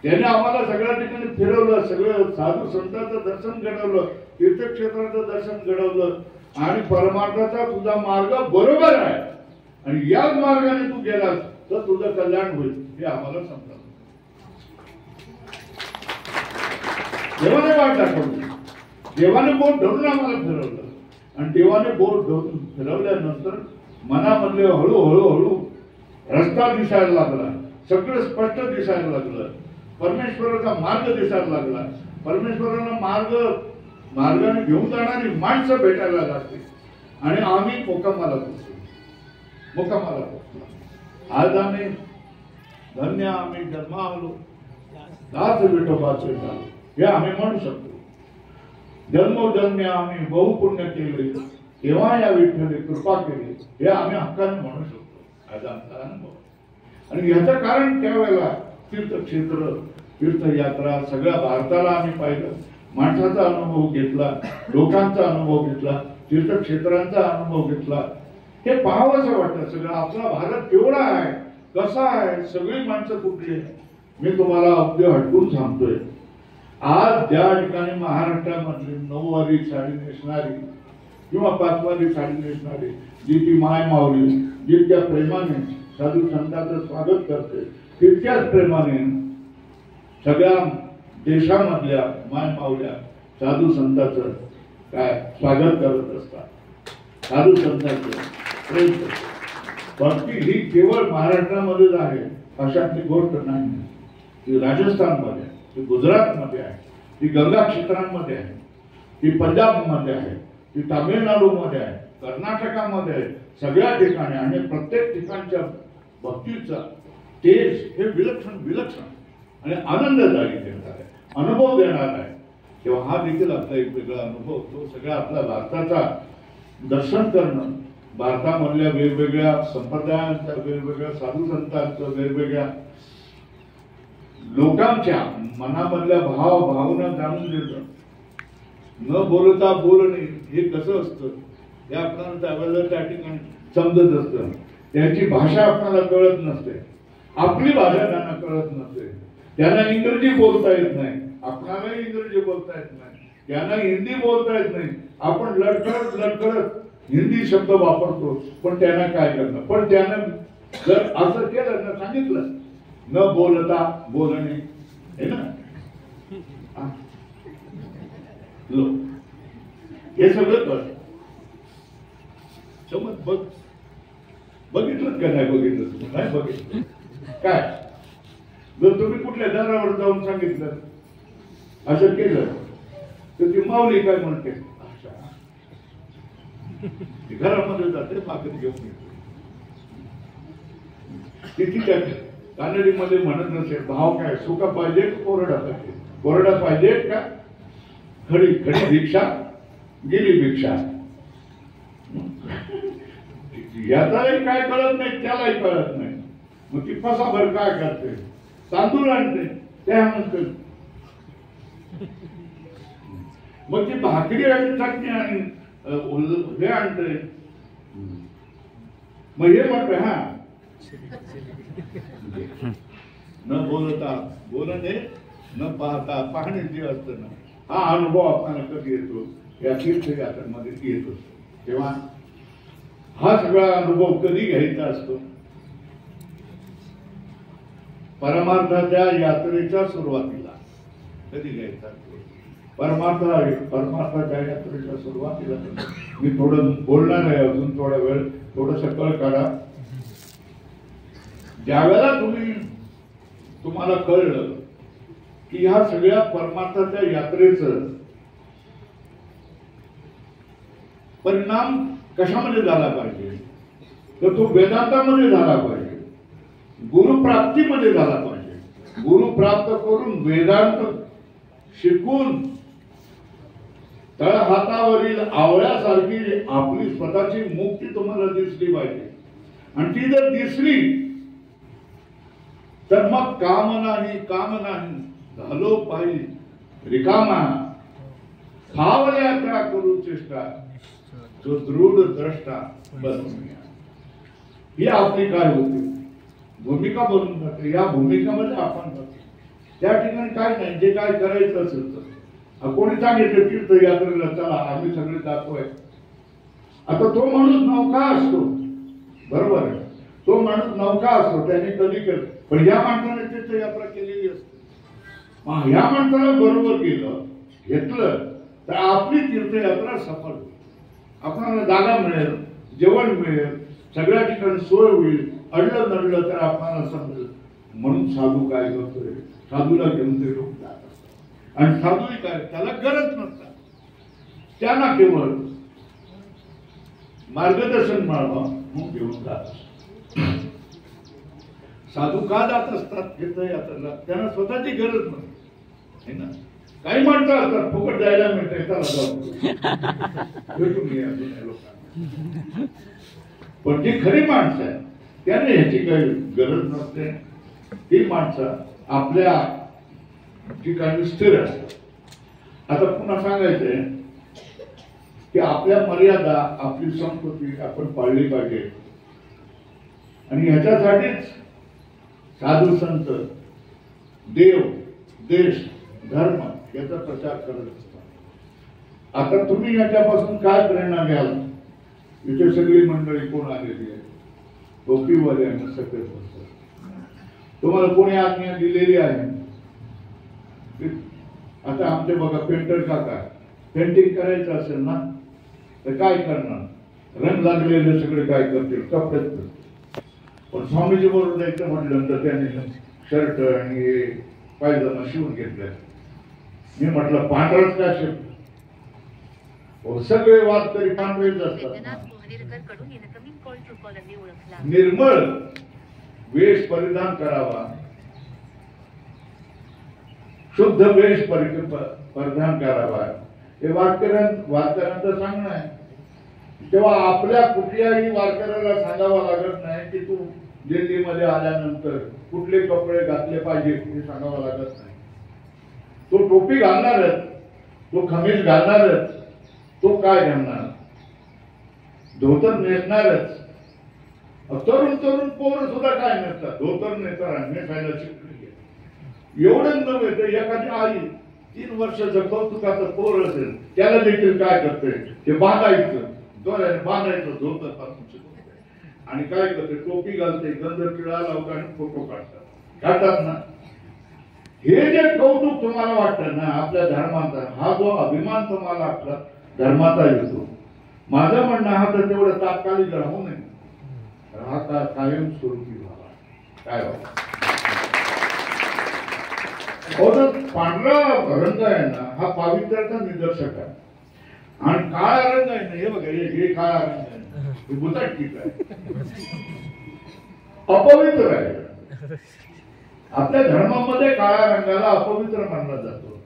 त्याने आम्हाला सगळ्या ठिकाणी फिरवलं, सगळं साधू संतांचं दर्शन घडवलं, तीर्थक्षेत्राचं दर्शन घडवलं आणि परमार्थाचा तुझा मार्ग बरोबर आहे आणि याच मार्गाने तू गेलास तर तुझं कल्याण होईल हे आम्हाला समजलं. देवाने वाट दाखवली, देवाने बोट धरून आम्हाला फिरवलं आणि देवाने बोट धरून फिरवल्यानंतर मनामधले हळूहळू रस्ता दिसायला लागला, सगळं स्पष्ट दिसायला लागलं, परमेश्वराचा मार्ग दिसायला लागला, परमेश्वराला मार्गाने घेऊन जाणारी माणसं भेटायला लागली आणि आम्ही मुक्कामाला पोहोचलो. आज आम्ही धन्य आम्ही जन्मालो दास विठोबाचे नाव हे आम्ही म्हणू शकतो. जन्मोजन्मी आम्ही बहुपुण्य केले तेव्हा या विठ्ठले कृपा केली हे आम्ही हक्काने म्हणू शकतो. आज आमचा अनुभव आणि ह्याचं कारण त्यावेळेला तीर्थक्षेत्र तीर्थयात्रा सगळ्या भारताला आम्ही पाहिलं, माणसाचा अनुभव घेतला, लोकांचा अनुभव घेतला, तीर्थक्षेत्रांचा अनुभव घेतला. हे पाहावंसं वाटतं सगळं आपला भारत केवढा आहे, कसा आहे, सगळी माणसं कुठली आहे. मी तुम्हाला अगदी हटकून सांगतोय, आज ज्या ठिकाणी महाराष्ट्रामधली 9 वारी साडी नेसणारी किंवा 5 वारी साडी नेसणारी जी ती माय माऊली जितक्या प्रेमाने साधू संतांचं स्वागत करते तितक्याच प्रेमाने सगळ्या देशामधल्या माय माऊल्या साधू संतांचं काय स्वागत करत असतात. साधू संतांचं प्रेम करतात. भक्ती ही केवळ महाराष्ट्रामध्येच आहे अशातली गोष्ट नाही. ती राजस्थानमध्ये आहे, ती गुजरातमध्ये आहे, ती गंगा क्षेत्रांमध्ये आहे, ती पंजाबमध्ये आहे, ती तामिळनाडूमध्ये आहे, कर्नाटकामध्ये आहे, सगळ्या ठिकाणी. आणि प्रत्येक ठिकाणच्या भक्तीचा तेज हे विलक्षण आणि आनंददायी देणार आहे, अनुभव देणार आहे. तेव्हा हा देखील आपला एक वेगळा अनुभव, तो सगळ्या आपल्या भारताचा दर्शन करणं, भारतामधल्या वेगवेगळ्या संप्रदायांचा, वेगवेगळ्या साधू संतांचं, वेगवेगळ्या लोकांच्या मनामधल्या भावना जाणून देणं, न बोलता बोलणे हे कसं असतं हे आपल्याला त्यावेळेला त्या ठिकाणी समजत असतं. त्यांची भाषा आपल्याला कळत नसते, आपली भाषा त्यांना कळत नसते, त्यांना इंग्रजी बोलता येत नाही, आपल्यालाही इंग्रजी बोलता येत नाही, त्यांना हिंदी बोलता येत नाही. आपण लडखडत हिंदी शब्द वापरतो, पण त्यांना काय करणं. पण त्यानं जर असं केलं ना, सांगितलं न बोलता बोलणे हे ना, हे सगळं कर समज. बघितलं का नाही बघितलं, नाही बघितलं काय. जर तुम्ही कुठल्या दारावर जाऊन सांगितलं असं केलं तर ती माऊली काय म्हणते, घरामध्ये जाते भाकरी घेऊन येते. किती काय कानडीमध्ये म्हणत नसेल, भाव काय सुका पाहिजे कोरडा पाहिजे, कोरडा पाहिजे का खडी भिक्षा गेली भिक्षा. याचाही काय कळत नाही, त्यालाही कळत नाही. मग ती पसाभर काय करते, तांदूळ आणते त्या म्हणते, मग ती भाकरी आणि चटणी आणि हे आणते. मग हे म्हणतोय हा न बोलता बोलणे, न पाहता पाहणे जे असतं ना, हा अनुभव आपल्याला कधी येतो या तीर्थयात्रेमध्ये येत असतो. तेव्हा हा सगळा अनुभव कधी घ्यायचा असतो, परमार्थाच्या यात्रेच्या सुरुवातीला कधी घ्यायचा असतो. परमार्थाच्या यात्रेच्या सुरुवातीला मी थोडं बोलणार आहे, अजून थोडा वेळ थोडस कळ काढा. ज्यावेळेला तुम्हाला कळलं की ह्या सगळ्या परमार्थाच्या यात्रेचं परिणाम कशामध्ये झाला पाहिजे, तर तो वेदांतामध्ये झाला पाहिजे, गुरुप्राप्तीमध्ये झाला पाहिजे. गुरु प्राप्त करून वेदांत शिकून तळहातावरील आवळ्यासारखी आपली स्वतःची मुक्ती तुम्हाला दिसली पाहिजे. आणि ती जर दिसली तर मग काम नाही झालो पाहिजे रिकामा, फावल्या त्या करू चेष्टा जो दृढ द्रष्टा बनून. ही आपली काय होती भूमिका बनून जाते. या भूमिकामध्ये आपण त्या ठिकाणी काय नाही, जे काय करायचं असेल तर कोणी सांगितलं तीर्थयात्रेला चला आम्ही सगळे जातोय. आता तो माणूस नौका असतो, बरोबर आहे, तो माणूस नौका असतो, त्याने कधी केलं, पण या माणसाने तीर्थयात्रा केलेली असते. मग ह्या माणसाला बरोबर गेलं घेतलं तर आपली तीर्थयात्रा सफल होईल. आपल्याला जागा मिळेल, जेवण मिळेल, सगळ्या ठिकाणी सोय होईल. अडलं नडलं तर आपल्याला समजेल. म्हणून साधू काय करतोय, साधूला घेऊन ते लोक जात असतात. आणि साधूही काय, त्याला गरज नसतात, त्यांना केवळ मार्गदर्शन मिळावं म्हणून घेऊन जात असतात. साधू का जात असतात तीर्थयात्रेला, त्यांना स्वतःची गरज नसते ना. काही माणसं असतात फुकट जायला मिळते, त्याला जाऊ भेटून घ्या लोकांना. पण जी खरी माणसं आहे त्याने ह्याची काही गरज नसते. ही माणसं आपल्या ठिकाणी स्थिर असतात. आता पुन्हा सांगायचंय की आपल्या मर्यादा, आपली संस्कृती आपण पाळली पाहिजे. आणि ह्याच्यासाठीच साधू संत देव, देश, धर्म याचा प्रचार करत असतात. आता तुम्ही याच्यापासून काय प्रेरणा घ्याल? इथे सगळी मंडळी कोण आलेली आहे, टोपीवाले आणि सगळे बसतात. तुम्हाला कोणी आज्ञा दिलेली आहे? आता आमचे बघा पेंटर काका, पेंटिंग करायचं असेल ना तर काय करणार, रंग लागलेले सगळे काय करतील, कपड्यात. पण स्वामीजी बरोबर जायचं म्हटलं तर त्याने शर्ट आणि पायजमा शिवून घेतले. मी म्हटलं पांढराच का शिवतो? सगळे वाद तरी पांढरेच असतात. निर्मळ वेश परिधान करावा, शुद्ध वेश परिधान करावा, हे वारकऱ्यांचं सांगणं आहे. तेव्हा आपल्या कुठल्याही वारकऱ्याला सांगावं लागत नाही की तू दिल्लीमध्ये आल्यानंतर कुठले कपडे घातले पाहिजे हे सांगावं लागत नाही. तो टोपी घालणारच, तो खमीस घालणारच, तो काय घालणार, धोतर नेसणारच. तरुण तरुण पोरं सुद्धा काय नेसतात, धोतर नेसायला शिकली. एवढंच नव्हे तर एखादी आई 3 वर्षाचं कौतुकाचं पोर असेल त्याला देखील काय करते, ते बांधायचं, दोऱ्याने बांधायचं धोतर पासून शिकवते. आणि काय करते, टोपी घालते, गंध पिळा लावतात आणि फोटो काढतात ना. हे जे कौतुक तुम्हाला वाटतं ना आपल्या धर्माचा, हा जो अभिमान तुम्हाला आपला धर्माचा येतो, माझं म्हणणं हा तर तेवढं तात्कालिक राहू नये, हा कायम स्वरूपी व्हावा. काय व्हावं? पांढरा रंग आहे ना हा पावित्र्याचा निदर्शक आहे. आणि काळा रंग आहे ना, हे बघा हे काळा रंग आहे, हे बुचटकीच आहे, अपवित्र आहे. आपल्या धर्मामध्ये काळ्या रंगाला अपवित्र मानला जातो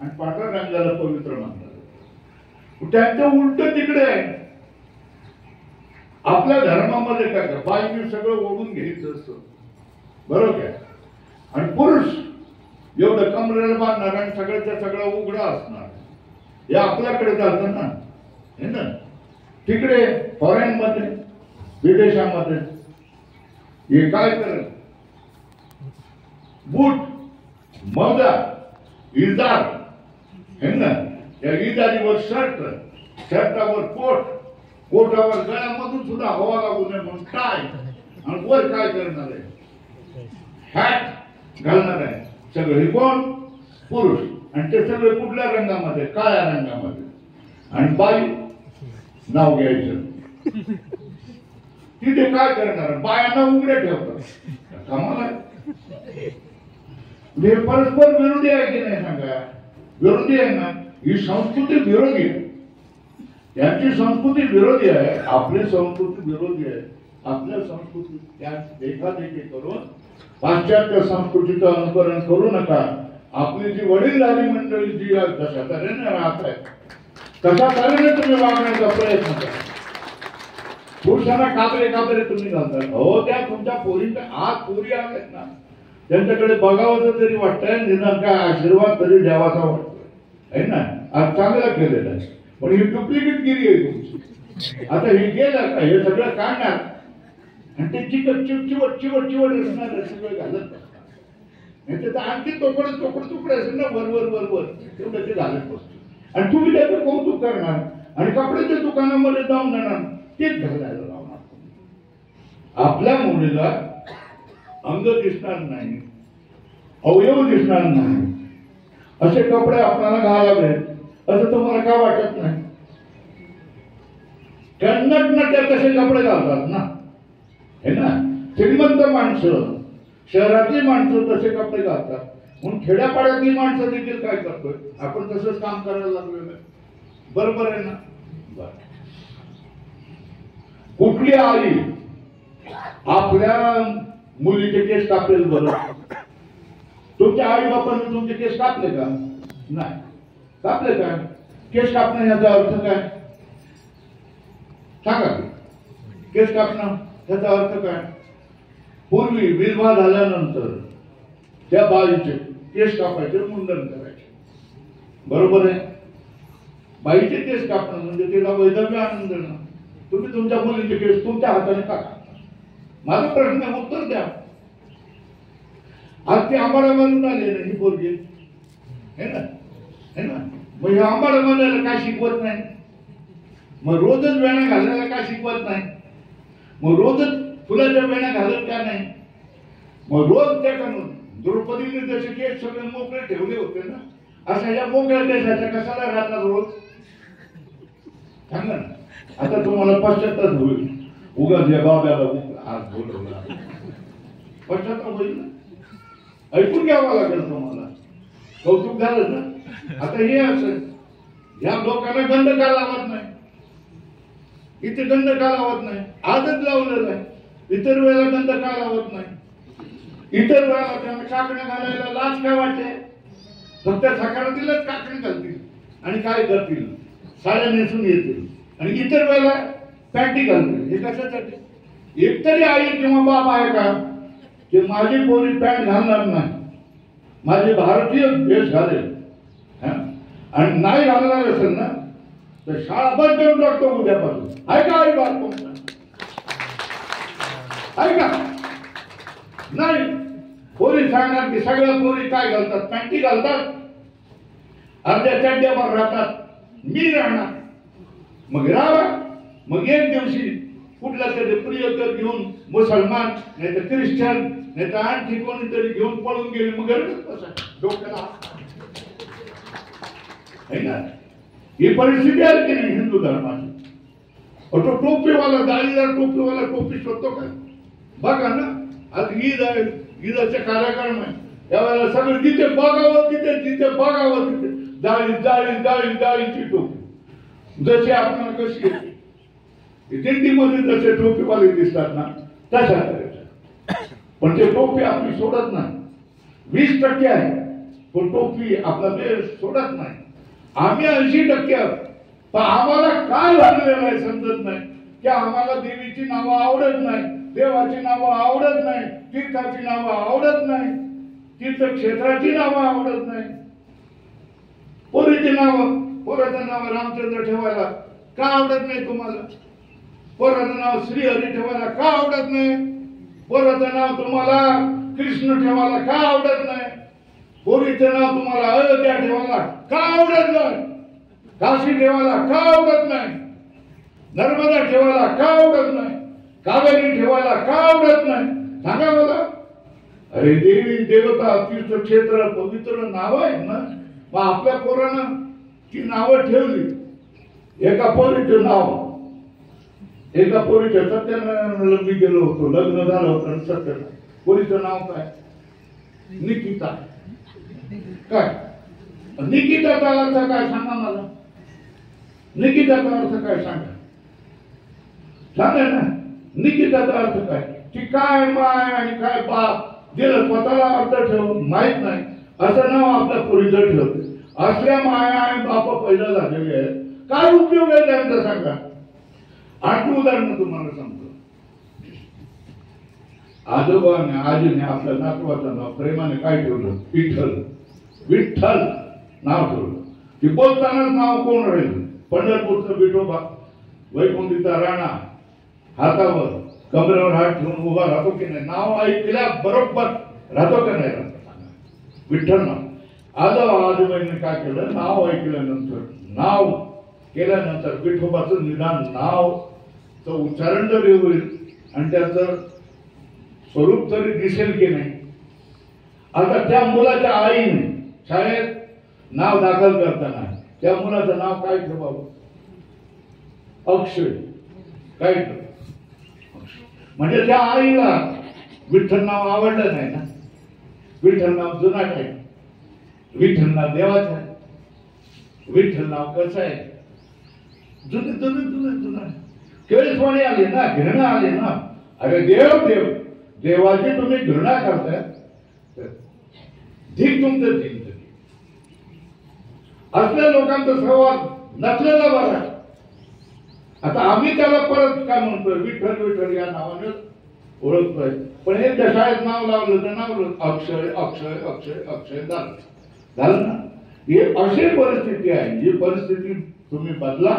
आणि पांढऱ्या रंगाला पवित्र मानला जातो. त्यांचं उलट तिकडे आहे. आपल्या धर्मामध्ये काय कर, बाईने सगळं ओढून घ्यायचं असतं, बरोबर आहे. आणि पुरुष एवढं कमरेला बांधणार आणि सगळ्याच्या सगळं उघडा असणार. हे आपल्याकडे चालतं ना, हे ना. तिकडे फॉरेन मध्ये, विदेशामध्ये हे काय करत, बूट, मौजा, इजार, हे ना, या इजारीवर शर्ट, शर्टावर कोट, कोटावर गळ्यामधून सुद्धा हवा लागू नये म्हणून टाय, आणि वर काय करणार आहे, हॅट घालणार आहे. सगळे हे कोण, पुरुष. आणि ते सगळे कुठल्या रंगामध्ये, काळ्या रंगामध्ये. आणि बाई नाव घ्यायचं, तिथे काय करणार, बायांना उघडे ठेवतात. आम्हाला हे परस्पर विरोधी आहे की नाही सांगा? विरोधी आहे ना. ही संस्कृती विरोधी आहे, त्यांची संस्कृती विरोधी आहे, आपली संस्कृती विरोधी आहे. आपल्या संस्कृती त्या देखील करून पाश्चात्य संस्कृतीचं अनुकरण करू नका. आपली जी वडीलधारी मंडळी जी जशा तऱ्हेने राहत आहे तशा तऱ्हेने तुम्ही वागण्याचा प्रयत्न करा. पुरुषांना काबरे तुम्ही घालता. हो, त्या तुमच्या पोरींच्या आज पोरी आहेत ना, त्यांच्याकडे बघावं तरी वाटतंय, निदान काय आशीर्वाद तरी द्यावाचा वाटतोय, आहे ना. आज चांगला केलेला आहे, पण ही डुप्लिकेट गिरी आहे तुमची. आता हे गेलं का, हे सगळं काढणार आणि ते चिवट असणार सगळं घालत असतात. नाही तर आणखी तुकडे असेल ना वर वर वर वर तेवढं ते घालत बसतो आणि तुम्ही त्याचं कौतुक करणार आणि कपड्याच्या दुकानामध्ये जाऊन जाणार तेच घालायला लावणार. आपल्या मुलीला अंग दिसणार नाही, अवयव दिसणार नाही असे कपडे आपल्याला घालावे असं तुम्हाला का वाटत नाही? कन्नड नट्या तसे कपडे घालतात ना, हे ना. श्रीमंत माणसं शहरातली माणसं तसे कपडे घालतात, म्हणून खेड्यापाड्यातली माणसं देखील काय करतोय आपण तसंच काम करायला लागलेलं आहे. बरोबर आहे ना? कुठली आई आपल्या मुलीचे केस कापलेल बरं? तुमच्या आई बापाने तुमचे केस कापले का? नाही कापले का? केस कापणं याचा अर्थ काय सांगा? केस कापणं याचा अर्थ काय? पूर्वी विधवा झाल्यानंतर त्या बाईचे केस कापायचे, मुंडन करायचे. बरोबर आहे? बाईचे केस कापणं म्हणजे तिला वैधव्य आनंद देणं. तुम्ही तुमच्या मुलीचे केस तुमच्या हाताने का कापता? माझा प्रश्न उत्तर द्या. आज ती आंबाडा बांधून आली ना ही पोरगी, है ना, है ना. मग हे आंबाडा बांधायला काय शिकवत नाही? मग रोजच वेणा घालायला का शिकवत नाही? मग रोजच फुलाच्या वेणा घालत का नाही? मग रोज त्या द्रौपदीने जसे केस सगळे मोकळे ठेवले होते ना, अशा या मोकळ्या केसाच्या कशाला राहतात रोज? सांगा ना. आता तुम्हाला पश्चाताप होईल, उगाच या बाब्याला आज बोलवला, पश्चाताप होईल ना. ऐकून घ्यावं लागेल तुम्हाला. कौतुक झालं ना. आता हे असं या लोकांना गंध का लावत नाही? इथे गंध का लावत नाही? आजच लावलेला आहे. इतर वेळेला गंध का लावत नाही? इतर वेळेला त्यांना काकण्या घालायला लाज काय वाटते? फक्त सकाळतीलच काकणी घालतील आणि काय करतील, साड्या नेसून येतील आणि इतर वेळेला पॅन्टी घालतील. हे कशासाठी? एकतरी आई किंवा बाप आहे का की माझी पोरी पॅन्ट घालणार नाही, माझी भारतीय ड्रेस घालेल? आणि नाही घालणार असेल ना तर शाळा बंद करून टाकतो उद्यापासून. आहे का आई बाप तुमचा? आहे का? नाही. पोरी सांगणार की सगळ्या पोरी काय घालतात? पॅन्टी घालतात, अर्ध्या चड्ड्यावर राहतात, मी राहणार. मग राहा. मग एक दिवशी कुठला तरी प्रियकर घेऊन मुसलमान नाही तर ख्रिश्चन नाही तर आणखी कोणीतरी घेऊन पळून गेले, मग डोक्याला है ना. ही परिस्थिती आहे की नाही हिंदू धर्माची? तो टोपीवाला जाळीदार टोपीवाला टोपी शोधतो का? बघा ना. आज ईद आहे, ईदाचे कार्यक्रम आहे, त्यावेळेला सगळं जिथे बघावं तिथे जिथे बघावं तिथे जाळी जाळी जाळी जाळीची टोपी. जशी आपल्याला कशी येते दिंडीमध्ये जसे टोपीवाले दिसतात ना तशा करायच्या. पण ते टोपी आपली सोडत नाही. 20% आहे पण टोपी आपला देश सोडत नाही. आम्ही 80% आहोत. पण आम्हाला काय झालेलं आहे समजत नाही की आम्हाला देवीची नावं आवडत नाही, देवाची नावं आवडत नाही, तीर्थाची नावं आवडत नाही, तीर्थक्षेत्राची नावं आवडत नाही. पोरीची नावं, पोराचं नाव रामचंद्र ठेवायला का आवडत नाही तुम्हाला? पोराचं नाव श्रीहरी ठेवायला का आवडत नाही? पोराचं नाव तुम्हाला कृष्ण ठेवायला का आवडत नाही? पोरीचं नाव तुम्हाला अयोध्या ठेवायला का आवडत नाही? काशी ठेवायला का आवडत नाही? नर्मदा ठेवायला का आवडत नाही? कावेरी ठेवायला का आवडत नाही? सांगा मला. अरे देवी देवता तीर्थक्षेत्र पवित्र नाव आहेत ना. मग आपल्या पोरानं ती नावं ठेवली. एका पोरीचं नाव, एका पोरीच्या सत्यनारायणला मी गेलो होतो, लग्न झालं होतं आणि सत्यनारायण. पोरीचं नाव काय? निकिता. काय निकिताचा अर्थ काय सांगा मला? निकिताचा अर्थ काय सांगा? सांगा ना. निकिताचा अर्थ काय? ती काय माय आणि काय बाप दिलं स्वतःला अर्थ ठेवून माहित नाही असं नाव आपल्या पोरीचं ठेवते. असल्या माया आणि बाप पहिला झालेले आहेत. काय उपयोग आहे त्यांचा सांगा? 8 उदाहरण तुम्हाला सांगतो. आजोबाने आजीने आपल्या नातवाचं नाव प्रेमाने काय ठेवलं? विठ्ठल. विठ्ठल नाव ठेवलं. ती बोलतानाच नाव कोण राहील? पंढरपूरचा विठोबा, वैकुंठीचा राणा हातावर कमरेवर हात ठेवून उभा राहतो की नाही? नाव ऐकल्या बरोबर राहतो का नाही राहतो? विठ्ठल नाव. आजोबाईंनी काय केलं, नाव केल्यानंतर विठोबाचं निदान नावचं उच्चारण जरी होईल आणि त्याचं स्वरूप तरी दिसेल की नाही. आता त्या मुलाच्या आईने शाळेत नाव दाखल करताना त्या मुलाचं नाव काय ठेवावं? अक्षय. काय म्हणजे त्या आईला विठ्ठल नाव आवडलं नाही ना. विठ्ठल नाव जुनाट आहे, विठ्ठल नाव देवाचं आहे. विठ्ठल नाव कसं आहे? जुने केळीसवाणी आली ना, घृणा आली ना. अरे देवाची तुम्ही घृणा करताय, ठीक तुमचं ठीक. असल्या लोकांचा सहवास नसलेला बरा. आता आम्ही त्याला परत काय म्हणतोय, विठ्ठल विठ्ठल या नावाने ओळखतोय. पण हे शाळेत नाव लावलं तर नाव अक्षय अक्षय अक्षय अक्षय झालं ना. ही अशी परिस्थिती आहे. ही परिस्थिती तुम्ही बदला.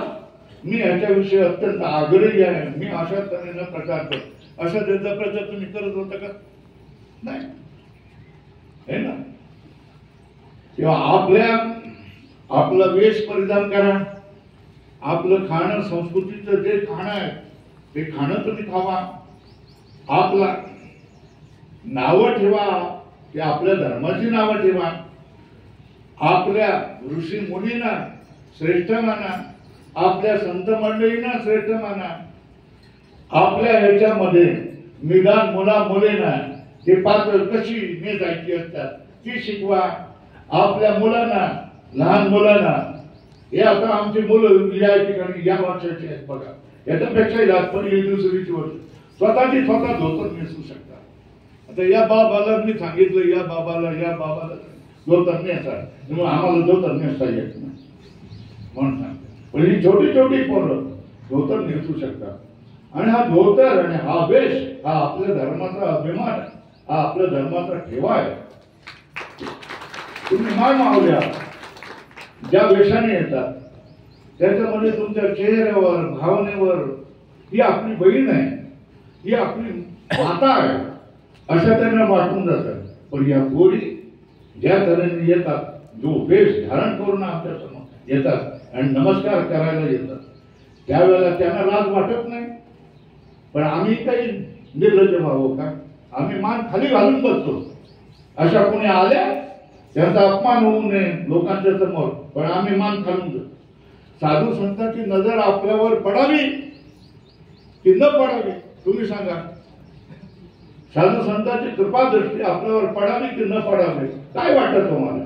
मी ह्याच्याविषयी अत्यंत आग्रही आहे. मी अशा तऱ्हेनं प्रचार करतो. अशा त्याचा प्रचार तुम्ही करत होता का? नाही है ना. तेव्हा आपलं वेश परिधान करा. आपलं खाणं, संस्कृतीचं जे खाणं आहे ते खाणं तुम्ही खावा. आपला नावं ठेवा, ते आपल्या धर्माची नावं ठेवा. आपल्या ऋषी मुनींना श्रेष्ठ माना, आपल्या संत मंडळींना श्रेष्ठ माना. आपल्या ह्याच्यामध्ये निदान मुला मुलींना ते पात्र कशी नेसायची असतात ती शिकवा. आपल्या मुलांना, लहान मुलांना, हे आता आमची मुलं या ठिकाणी या वर्षाची आहेत बघा, याच्यापेक्षा जास्त पहिली दुसरीची वर्ष स्वतः धोतर नेसू शकतात. आता या बाबाला मी सांगितलं, या बाबाला धोतर नेसा, आम्हाला धोतर नेसता येत नाही म्हणून सांगतो. पण ही छोटी छोटी पोरं धोतर नेसू शकतात. आणि हा धोतर आणि हा वेश हा आपल्या धर्माचा अभिमान आहे, हा आपल्या धर्माचा ठेवा आहे. तुम्ही मान मावल्या ज्या वेशाने येतात त्याच्यामध्ये तुमच्या चेहऱ्यावर, भावनेवर ही आपली बहीण आहे, ही आपली माता आहे अशा त्यांना वाटून जातात. पण या पोरी ज्या तऱ्हेने येतात, जो वेश धारण करून आमच्या समोर येतात आणि नमस्कार करायला येतात, त्यावेळेला त्यांना लाज वाटत नाही. पण आम्ही काही निर्लज्ज व्हावं का? आम्ही मान खाली घालून बसतो. अशा कोणी आल्या त्यांचा अपमान होऊ नये लोकांच्या समोर, पण आम्ही मान खालून जातो. साधू संतांची नजर आपल्यावर पडावी की न पडावी तुम्ही सांगा. साधू संतांची कृपा दृष्टी आपल्यावर पडावी की न पडावी काय वाटत तुम्हाला?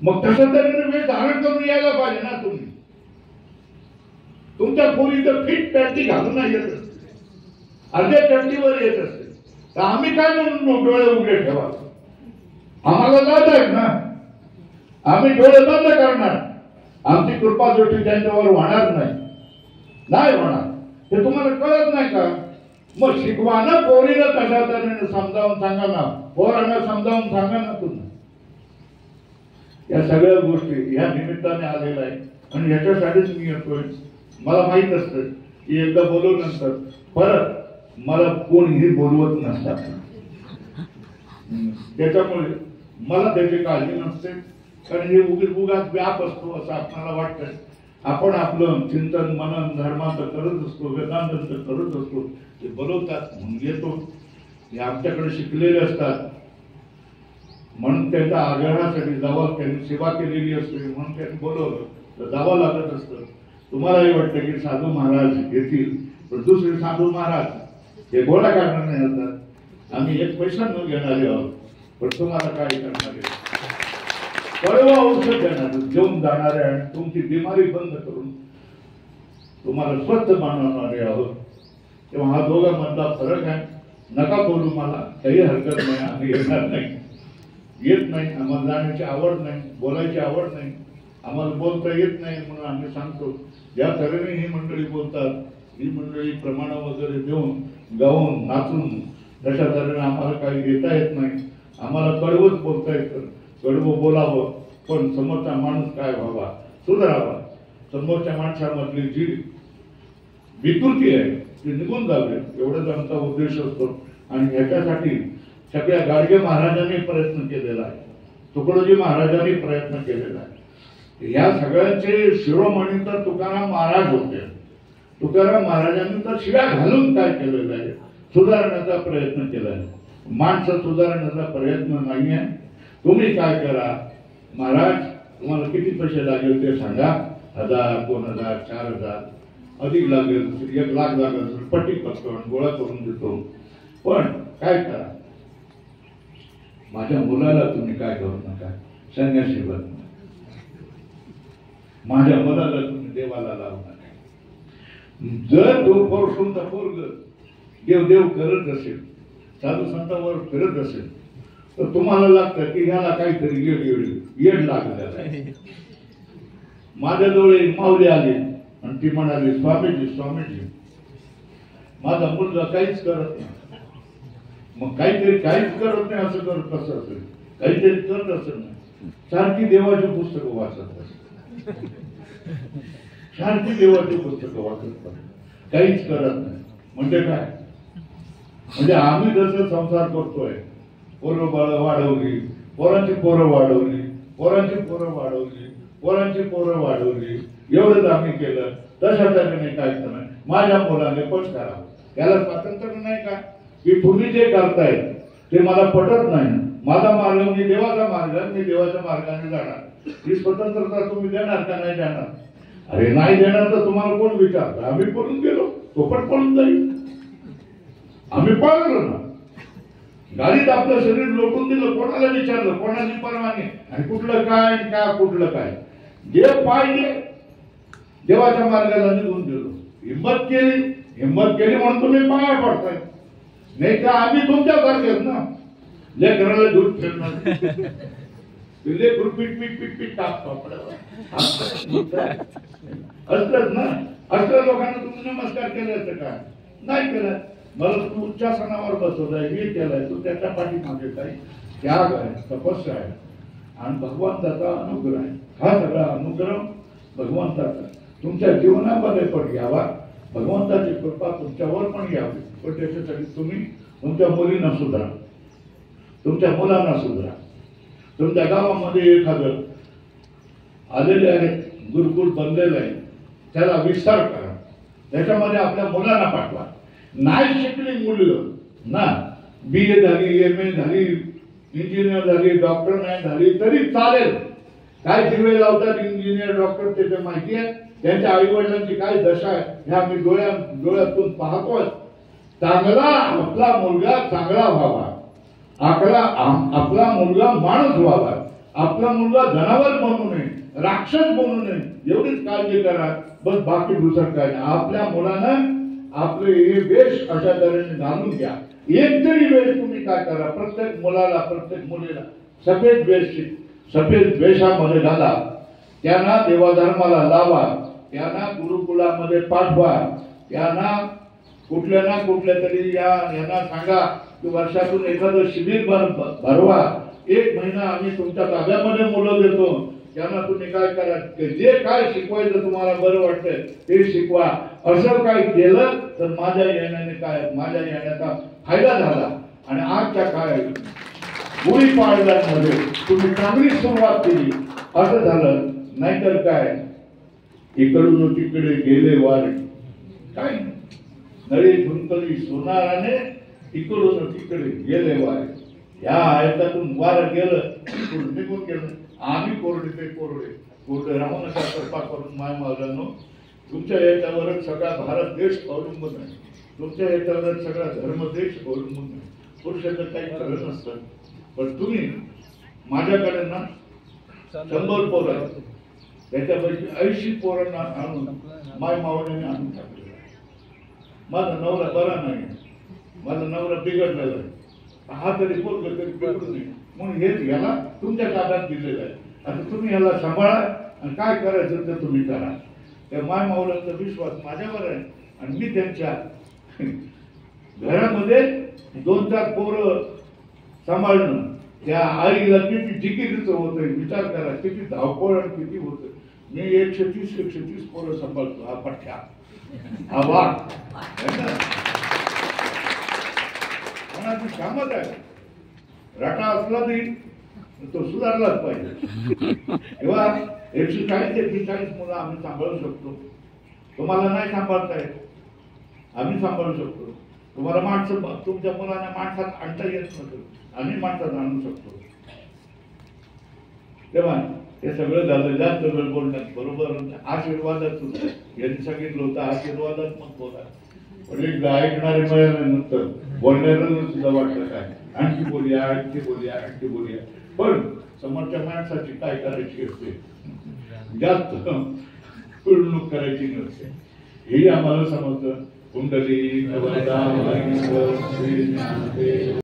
मग तसं तरी वेळ धारण करून यायला पाहिजे ना. तुम्ही तुमच्या पोरी तर फिट पॅन्टी घालून नाही येत असते, अर्ध्या चड्डीवर येत असते, तर आम्ही काय म्हणून डोळे उघडे ठेवा? आम्हाला लाज आहे ना. आम्ही डोळे बंद करणार. आमची कृपा दृष्टी त्यांच्यावर होणार नाही होणार. हे तुम्हाला कळत नाही का? मग शिकवा ना पोरीला कशा तऱ्हेने समजावून सांगा ना, पोरांना समजावून सांगा ना तुम्ही. या सगळ्या गोष्टी या निमित्ताने आलेल्या आहे आणि याच्यासाठीच मी येतोय. मला माहित असतं की एकदा बोलवल्यानंतर परत मला कोणीही बोलवत नसतात. त्याच्यामुळे मला त्याची काळजी नसते. कारण हे उगाच व्याप असतो असं आपल्याला वाटतंय. आपण आपलं चिंतन मनन धर्माचं करत असतो, वेदांताचं करत असतो. ते बोलवतात म्हणून येतो. हे आमच्याकडे शिकलेले असतात म्हणून त्यांच्या आग्रहासाठी जावं, त्यांनी सेवा केलेली असते म्हणून त्यांनी बोलवलं तर जावं लागत असतं. तुम्हालाही वाटतं की साधू महाराज येतील, पण दुसरे साधू महाराज हे गोळा करणार नाही असतात. आम्ही एक पैसा न घेणारे आहोत, पण तुम्हाला काय करणारे कळवा औषध देणार, घेऊन जाणारे आणि तुमची बिमारी बंद करून तुम्हाला स्वस्त बनवणारे आहोत. तेव्हा हा दोघांमधला फरक आहे. नका बोलू, मला काही हरकत नाही. आम्ही येणार नाही, येत नाही. आम्हाला जाण्याची आवड नाही, बोलायची आवड नाही, आम्हाला बोलता येत नाही म्हणून आम्ही सांगतो. ज्या तऱ्हेने ही मंडळी बोलतात, ही मंडळी प्रमाण वगैरे देऊन गाऊन नाचून तशा तऱ्हेने आम्हाला काही घेता येत नाही. आम्हाला कडवंच बोलता येतं, कडवं बोलावं, पण समोरचा माणूस काय व्हावा, सुधारावा. समोरच्या माणसामधली जी विकृती आहे ती निघून जावे एवढाच आमचा उद्देश असतो. आणि ह्याच्यासाठी सगळ्या गाडगे महाराजांनी प्रयत्न केलेला आहे. तुकडोजी महाराजांनी प्रयत्न केलेला आहे. या सगळ्यांचे शिरोमणी तर तुकाराम महाराज होते. तुकाराम महाराजांनी तर शिव्या घालून काय केलेलं आहे, सुधारण्याचा प्रयत्न केला आहे. माणसं सुधारण्याचा प्रयत्न नाही आहे. तुम्ही काय करा, महाराज तुम्हाला किती पैसे लागेल ते सांगा, 1000, 2000, 4000 अधिक लागेल, 1 लाख लागेल, पट्टी पत्करून गोळा करून देतो. पण काय करा, माझ्या मुलाला तुम्ही काय करू नका, संन्यासी बनू नका. माझ्या मुलाला तुम्ही देवाला लावू नका. जर तो पोरसुंत पोरग देव करत असेल, साधू संतांवर फिरत असेल, तर तुम्हाला लागतं की ह्याला काहीतरी येड लागलेलं आहे. माझ्याजवळ एक माऊली आली आणि ती म्हणाली, स्वामीजी माझा मुलगा काहीच करत नाही. मग काहीच करत नाही असं करत कसं असेल, काहीतरी करत असेल ना, सारखी देवाची पुस्तकं वाचत असते, सारखी देवाची पुस्तकं वाचत असते, काहीच करत नाही. म्हणजे काय, म्हणजे आम्ही जसं संसार करतोय, पोरं बाळ वाढवली, पोरांची पोरं वाढवली, पोरांची पोरं वाढवली, एवढंच आम्ही केलं. तशा तऱ्हेने काय करणार, माझ्या मुलाने पण करावं. त्याला स्वातंत्र्य नाही का, की तुम्ही जे करताय ते मला पटत नाही, माझा मार्ग मी देवाचा मार्ग, मी देवाच्या मार्गाने जाणार. ही स्वतंत्रता तुम्ही देणार का नाही देणार? अरे नाही देणार तर तुम्हाला कोण विचारतं? आम्ही पळून गेलो, तो पण पळून जाईल. आम्ही पळलो ना, गाडीत आपलं शरीर लोटून दिलं, कोणाला विचारलं, कोणाची परवानगी, आणि कुठलं काय आणि काय कुठलं काय, जे पाहिजे देवाच्या मार्गाला निघून गेलो. हिंमत केली म्हणून तुम्ही पाया पडताय. नाही तर आम्ही तुमच्या सारखेच ना, लेकराला दूध फिरणार, लेकरू पीठ टाकतो असतच ना. असल्या लोकांना तुम्ही नमस्कार केले असतं का? नाही केलं. मला तू उच्चासनावर बसवलाय, हे केलंय, तू त्याच्या पाठीमागे काही त्याग आहे, तपस्या आहे आणि भगवंताचा अनुग्रह आहे. हा सगळा अनुग्रह भगवंताचा तुमच्या जीवनामध्ये पण घ्यावा, भगवंताची कृपा तुमच्यावर पण घ्यावी. पण त्याच्यासाठी तुम्ही तुमच्या मुलींना सुधारा, तुमच्या मुलांना सुधारा. तुमच्या गावामध्ये एखादं आलेले आहे, गुरुकुल बनलेलं आहे, त्याला विस्तार करा, त्याच्यामध्ये आपल्या मुलांना पाठवा. नाही शिकली मुलं ना, BA झाली, MA झाली, इंजिनियर झाली, डॉक्टर नाही झाली तरी चालेल. काय दिवे लावतात इंजिनियर डॉक्टर त्याच्या माहिती आहे. त्यांच्या आई वडिलांची काय दशा आहे हे आम्ही डोळ्यातून पाहतोय. चांगला आपला मुलगा चांगला व्हावा, आपला मुलगा माणूस व्हावा, आपला मुलगा जनावर बनू नये, राक्षस बनू नये, एवढीच काळजी करा. बस बाकी दुसरं काय नाही. आपल्या मुलांना आपले हे वेश अशा तऱ्हेने घालून घ्या. एक तरी वेळ तुम्ही काय करा, प्रत्येक मुलाला प्रत्येक मुलीला सफेद वेशामध्ये घाला, त्यांना देवाधर्माला लावा, त्यांना गुरुकुलामध्ये पाठवा, त्यांना कुठल्या ना कुठल्या तरी यांना सांगा की वर्षातून एखादं शिबिर भरवा. 1 महिना आम्ही तुमच्या ताब्यामध्ये मुलं देतो, त्यांना तुम्ही काय करा, जे काय शिकवायचं तुम्हाला बरं वाटतंय ते शिकवा. असं काय केलं तर माझ्या येण्याचा फायदा झाला. आणि आजच्या काळात गुढीपाडव्यामध्ये तुम्ही चांगली सुरुवात केली असं झालं. नाहीतर काय, इकडून तिकडे गेले वारे, काय नळी झुंकली सोनाराने, इकडून तिकडे गेले वारे. या आयतातून वारं गेलं, निघून गेलं. आम्ही कोरडे ते कोरडे राहू नका. कृपा करून माय मावलांनो, तुमच्या याच्यावरच सगळा भारत देश अवलंबून आहे, तुमच्या याच्यावरच सगळा धर्म देश अवलंबून आहे. पुरुषाचं काही खरं नसतं. पण तुम्ही माझ्याकडे ना 100 पोरं आहेत, त्याच्यापैकी 80 पोरांना आणून माय मावळ्याने आणून टाकलेलं आहे. माझा नवरा बरा नाही, माझा नवरा बिघडलेला आहे, हा तरी पोरग तरी बिघडू नये म्हणून हे याला तुमच्या ताब्यात दिलेलं आहे. आता तुम्ही याला सांभाळा आणि काय करायचं ते तुम्ही करा. त्या माय मावळ्यांचा विश्वास माझ्यावर आहे आणि मी त्यांच्या घरामध्ये 2-4 पोरं सांभाळणं, त्या आईला किती जिकिरीचं होतंय विचार करा, किती धावपळ आणि किती होतं. मी 130 पोरं सांभाळतो. हा पठ्ठ्या, हा वाघ कोणाची कामच आहे. रटा असला तरी तो सुधारलाच पाहिजे. किंवा 140-140 मुलं आम्ही सांभाळू शकतो. तुम्हाला नाही सांभाळता येत, आम्ही सांभाळू शकतो. तुम्हाला माणसं, तुमच्या मुलांना माणसात आणता येत नसेल, आम्ही माणसात आणू शकतो. तेव्हा हे सगळं झालं. जास्त वेळ बोलण्यात बरोबर आशीर्वादात यांनी सांगितलं होतं आशीर्वादात्मक बोला. पण एक ऐकणारे मिळाल्यानंतर बोलणाऱ्याला सुद्धा वाटलं काय आणखी बोलूया, आणखी बोलूया, आणखी बोलूया. पण समोरच्या माणसाची काय करायची असते, जास्त पिळवणूक करायची नसते, हे आम्हाला समजतं. कुंडली